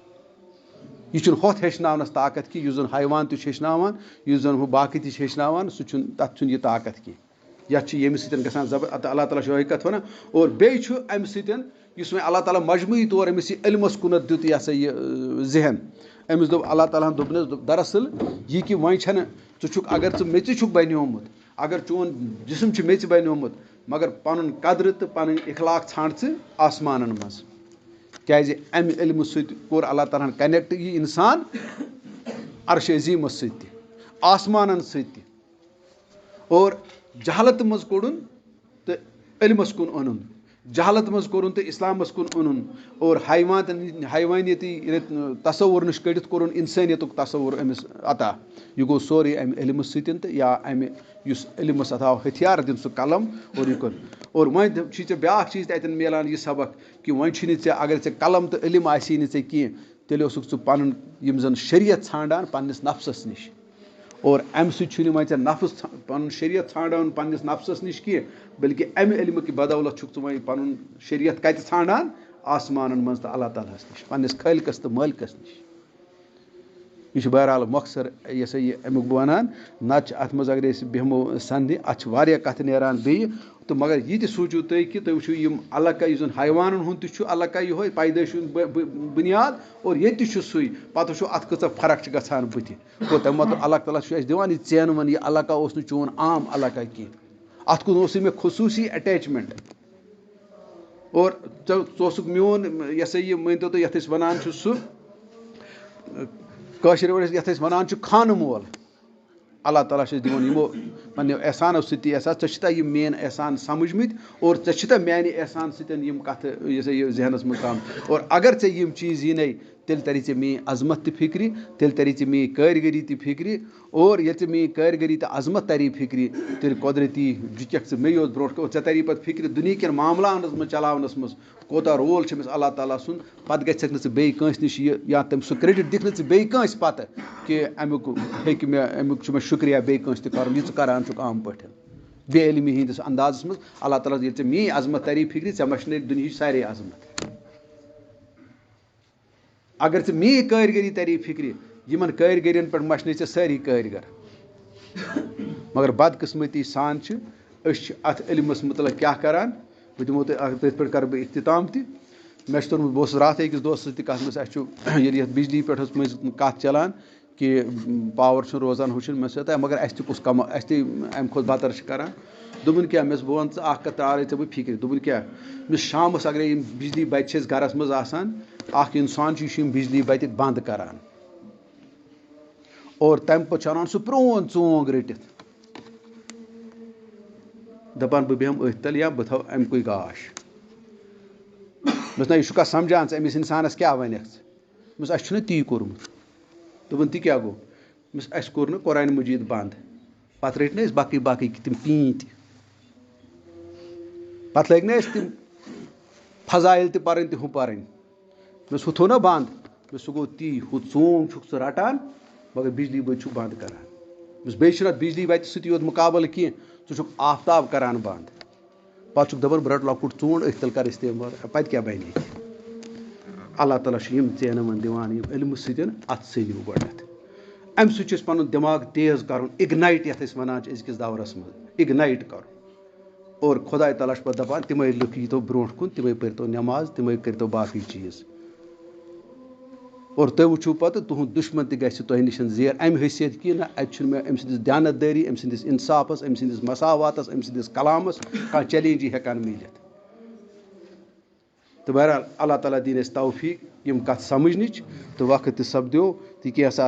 یہِ چھُنہٕ ہۄتھ ہیٚچھناونَس طاقت کینٛہہ یُس زَن حیوان تہِ چھُ ہیٚچھناوان یُس زَن ہُہ باقٕے تہِ چھِ ہیٚچھناوان سُہ چھُنہٕ تَتھ چھُنہٕ یہِ طاقت کینٛہہ یَتھ چھُ ییٚمہِ سۭتۍ گژھان اللہ تعالیٰ چھُ یِہوٚے کَتھ وَنان اور بیٚیہِ چھُ اَمہِ سۭتۍ یُس وۄنۍ اللہ تعالیٰ مجموٗعی طور أمِس یہِ علمَس کُنَتھ دیُت یہِ ہسا یہِ ذہن أمِس دوٚپ اللہ تعالیٰ ہَن دوٚپنَس دراصل یہِ کہِ وۄنۍ چھَنہٕ ژٕ چھُکھ اگر ژٕ میٚژِ چھُکھ بنیومُت اگر چون جسم چھُ میٚژِ بنیومُت مگر پَنُن قدرٕ تہٕ پَنٕنۍ اخلاق ژھانٛڈ ژٕ آسمانَن منٛز کیٛازِ اَمہِ علمہٕ سۭتۍ کوٚر اللہ تعالیٰ ہَن کَنیکٹ یہِ اِنسان عرشِ عظیٖمَس سۭتۍ تہِ آسمانَن سۭتۍ تہِ اور جہالتہٕ منٛز کوٚڑُن تہٕ علمَس کُن اوٚنُن جہالت مز کورن تو اسلامس کن اونن اور حیوانیتی تصور نش کڑتھ کورن انسانیتک تصور أمس عطا. یہ گو سورُے امہِ علمہٕ سۭتۍ تہٕ یا امہِ یُس علمس عطا ہتھیار دِن سُہ قلم اور یہِ کٔر. اور وۄنۍ چھی ژےٚ بیٛاکھ چیٖز تہِ اَتٮ۪ن میلان یہِ سبق کہِ وۄنۍ چھُے نہٕ ژےٚ اگر ژےٚ قلم تہٕ علم آسی نہٕ ژےٚ کینٛہہ تیٚلہِ اوسُکھ ژٕ پنُن یِم زن شریعت ژھانڈان پننِس نفسس نِش. اور امہِ سۭتۍ چھُنہٕ وۄنۍ ژےٚ نفس پنُن شریعت ژھانڈان پننِس نفسس نِش کینٛہہ بلکہِ امہِ علمہٕ کہِ بدولت چھُکھ ژٕ وۄنۍ پنُن شریعت کتہِ ژھانڈان آسمانن منٛز تہٕ اللہ تعالیٰ ہس نِش پننِس خٲلقس تہٕ مٲلکس نِش. یہ چھُ بہرحال مۄخصر یہِ ہسا یہِ امیُک بہٕ ونان. نتہٕ چھِ اتھ منٛز اگر أسۍ بیٚہمو سننہِ اتھ چھِ واریاہ کتھٕ نیران بیٚیہِ تہٕ مگر یہِ تہِ سوٗنٛچِو تُہۍ کہِ تُہۍ وٕچھِو یِم علقہ یُس زن حیوانن ہُنٛد تہِ چھُ علقہ یِہوے پیدٲیشہِ ہُنٛد بُنیاد اور ییٚتہِ تہِ چھُ سُے پتہٕ وٕچھو اتھ کۭژاہ فرق چھِ گژھان بٕتھِ. گوٚو تمہِ مطلب اللہ تعالیٰ چھُ اَسہِ دِوان یہِ ژینوُن یہِ علقہ اوس نہٕ چون عام علقہ کینٛہہ اتھ کُن اوسُے مےٚ خصوٗصی اٹیچمنٹ. اور ژٕ اوسُکھ میون یہِ ہسا یہِ مٲنتو تُہۍ یتھ أسۍ ونان چھِ سُہ کٲشِر پٲٹھۍ یتھ أسۍ ونان چھِ خانہٕ مول. اللہ تعالیٰ چھُ دِوان یِمو پننیو احسانو سۭتۍ تہِ احساس ژےٚ چھِتھا یِم میٲنۍ احسان سمجھمٕتۍ اور ژےٚ چھِتھا میانہِ احسان سۭتۍ یِم کتھٕ یہِ ہسا یہِ ذہنس منٛز تھاونہٕ. اور اگر ژےٚ یِم چیٖز یِنَے تیٚلہِ تری ژےٚ میٲنۍ عظمت تہِ فِکرِ تیٚلہِ تری ژےٚ میٲنۍ کٲرگٔری تہِ فِکرِ. اور ییٚلہِ ژےٚ میٲنۍ کٲرگٔری تہٕ عظمت تری فِکرِ تیٚلہِ قۄدرٔتی دِژکھ ژٕ مے یوت برونٛٹھ کُن ژےٚ تری پتہٕ فِکرِ دُنہیٖکٮ۪ن معاملاتن منٛز چلاونس منٛز کوتاہ رول چھُ أمِس اللہ تعالیٰ سُنٛد. پتہٕ گژھکھ نہٕ ژٕ بیٚیہِ کٲنٛسہِ نِش یہِ یا تٔمۍ سُہ کرٛیڈِٹ دِکھ نہٕ ژٕ بیٚیہِ کٲنٛسہِ پتہٕ کہِ امیُک ہیٚکہِ مےٚ امیُک چھُ مےٚ شُکریہ بیٚیہِ کٲنٛسہِ تہِ کرُن یہِ ژٕ کران چھُکھ عام پٲٹھۍ بے علمی ہِنٛدِس اندازس منٛز. اللہ تعالیٰ ییٚلہِ ژےٚ میٲنۍ عظمت تری فِکرِ ژےٚ مشنٲے دُنہِچ سارے عظمت. اگر ژےٚ میٲنۍ کٲرگٔری تری فِکرِ یِمن کٲرگٔرین پٮ۪ٹھ مشنٲے ژےٚ سٲری کٲرگر. مگر بدقٕسمتی سان چھِ أسۍ چھِ اتھ علمس متعلق کیاہ کران. بہٕ دِمو تۄہہِ تٔتھۍ پٮ۪ٹھ کرٕ بہٕ اختتام تہِ. مےٚ چھُ توٚرمُت بہٕ اوسُس راتھٕے أکِس دوستس سۭتۍ تہِ کتھ منٛز اَسہِ چھُ ییٚلہِ یتھ بجلی پٮ۪ٹھ ٲس مٔنٛزۍ کتھ چلان کہِ پاور چھُنہٕ روزان ہُہ چھُنہٕ مےٚ سۭتۍ مگر اَسہِ تہِ کُس کم اَسہِ تہِ امہِ کھۄتہٕ بتر چھِ کران. دوٚپُن کیٛاہ مےٚ بہٕ وَنہٕ ژٕ اکھ کتھ ترٛاوَے ژےٚ بہٕ فِکرِ. دوٚپُن کیٛاہ مےٚ شامس اگرے یِم بجلی بتہِ چھِ أسۍ گرس منٛز آسان اکھ انسان چھُ یہِ چھُ یِم بجلی بتہِ بنٛد کران اور تمہِ پتہٕ چھُ انان سُہ پرٛون ژونٛگ رٔٹِتھ دپان بہٕ بیٚہمہٕ أتھۍ تل یا بہٕ تھاوٕ اَمکُے گاش. دوٚپمَس نہ یہِ چھُکھا سمجھان ژٕ أمِس انسانس کیٛاہ ونکھ ژٕ. دوٚپمَس اَسہِ چھُنہ تی کوٚرمُت. دوٚپُن تہِ کیٛاہ گوٚو. دوٚپمَس اَسہِ کوٚر نہٕ قرآن مجید بنٛد پتہٕ رٔٹۍ نہٕ أسۍ باقٕے باقٕے تِم پیٖنتۍ پتہٕ لٔگۍ نہٕ أسۍ تِم فضایل تہِ پرٕنۍ تہِ ہُہ پرٕنۍ. دوٚپمَس ہُہ تھوٚو نا بنٛد. دوٚپمَس سُہ گوٚو تی ہُہ ژونٛگ چھُکھ ژٕ رٹان مگر بجلی بٔتۍ چھُکھ بنٛد کران. دوٚپمَس بیٚیہِ چھُنہٕ اتھ بجلی بتہِ سۭتی یوت مُقابلہٕ کینٛہہ ژٕ چھُکھ آفتاب کران بنٛد پتہٕ چھُکھ دپان بہٕ رٹہٕ لۄکُٹ ژوٗنٛٹھ أتھۍ تل کر استعمال. پتہٕ کیٛاہ بنہِ ییٚتہِ. اللہ تعالیٰ چھُ یِم ژینوُن دِوان یِم علمہٕ سۭتۍ اتھ ژھٕنِو گۄڈنٮ۪تھ. امہِ سۭتۍ چھُ اَسہِ پنُن دٮ۪ماغ تیز کرُن اِگنایٹ یتھ أسۍ ونان چھِ أزکِس دورس منٛز اِگنایٹ کرُن. اور خۄداے تعالیٰ چھُ پتہٕ دپان تِمے لُکھ ییٖتو برونٛٹھ کُن تِمے پٔرۍتو نٮ۪ماز تِمے کٔرۍتو باقٕے چیٖز. اور تُہۍ وٕچھِو پتہٕ تُہُنٛد دُشمن تہِ گژھِ تۄہہِ نِش زیر امہِ حیثیت کہِ نہ اتہِ چھُنہٕ مےٚ أمۍ سٕنٛدِس دیانت دٲری أمۍ سٕنٛدِس انصافس أمۍ سٕنٛدِس مساواتس أمۍ سٕنٛدِس کلامس کانٛہہ چیلینجی ہٮ۪کان میٖلِتھ. تہٕ بہرحال اللہ تعالیٰ دِیِن اَسہِ توفیٖق یِم کتھٕ سمجھنٕچ تہٕ وقت تہِ سپدیو تہِ کینٛژھا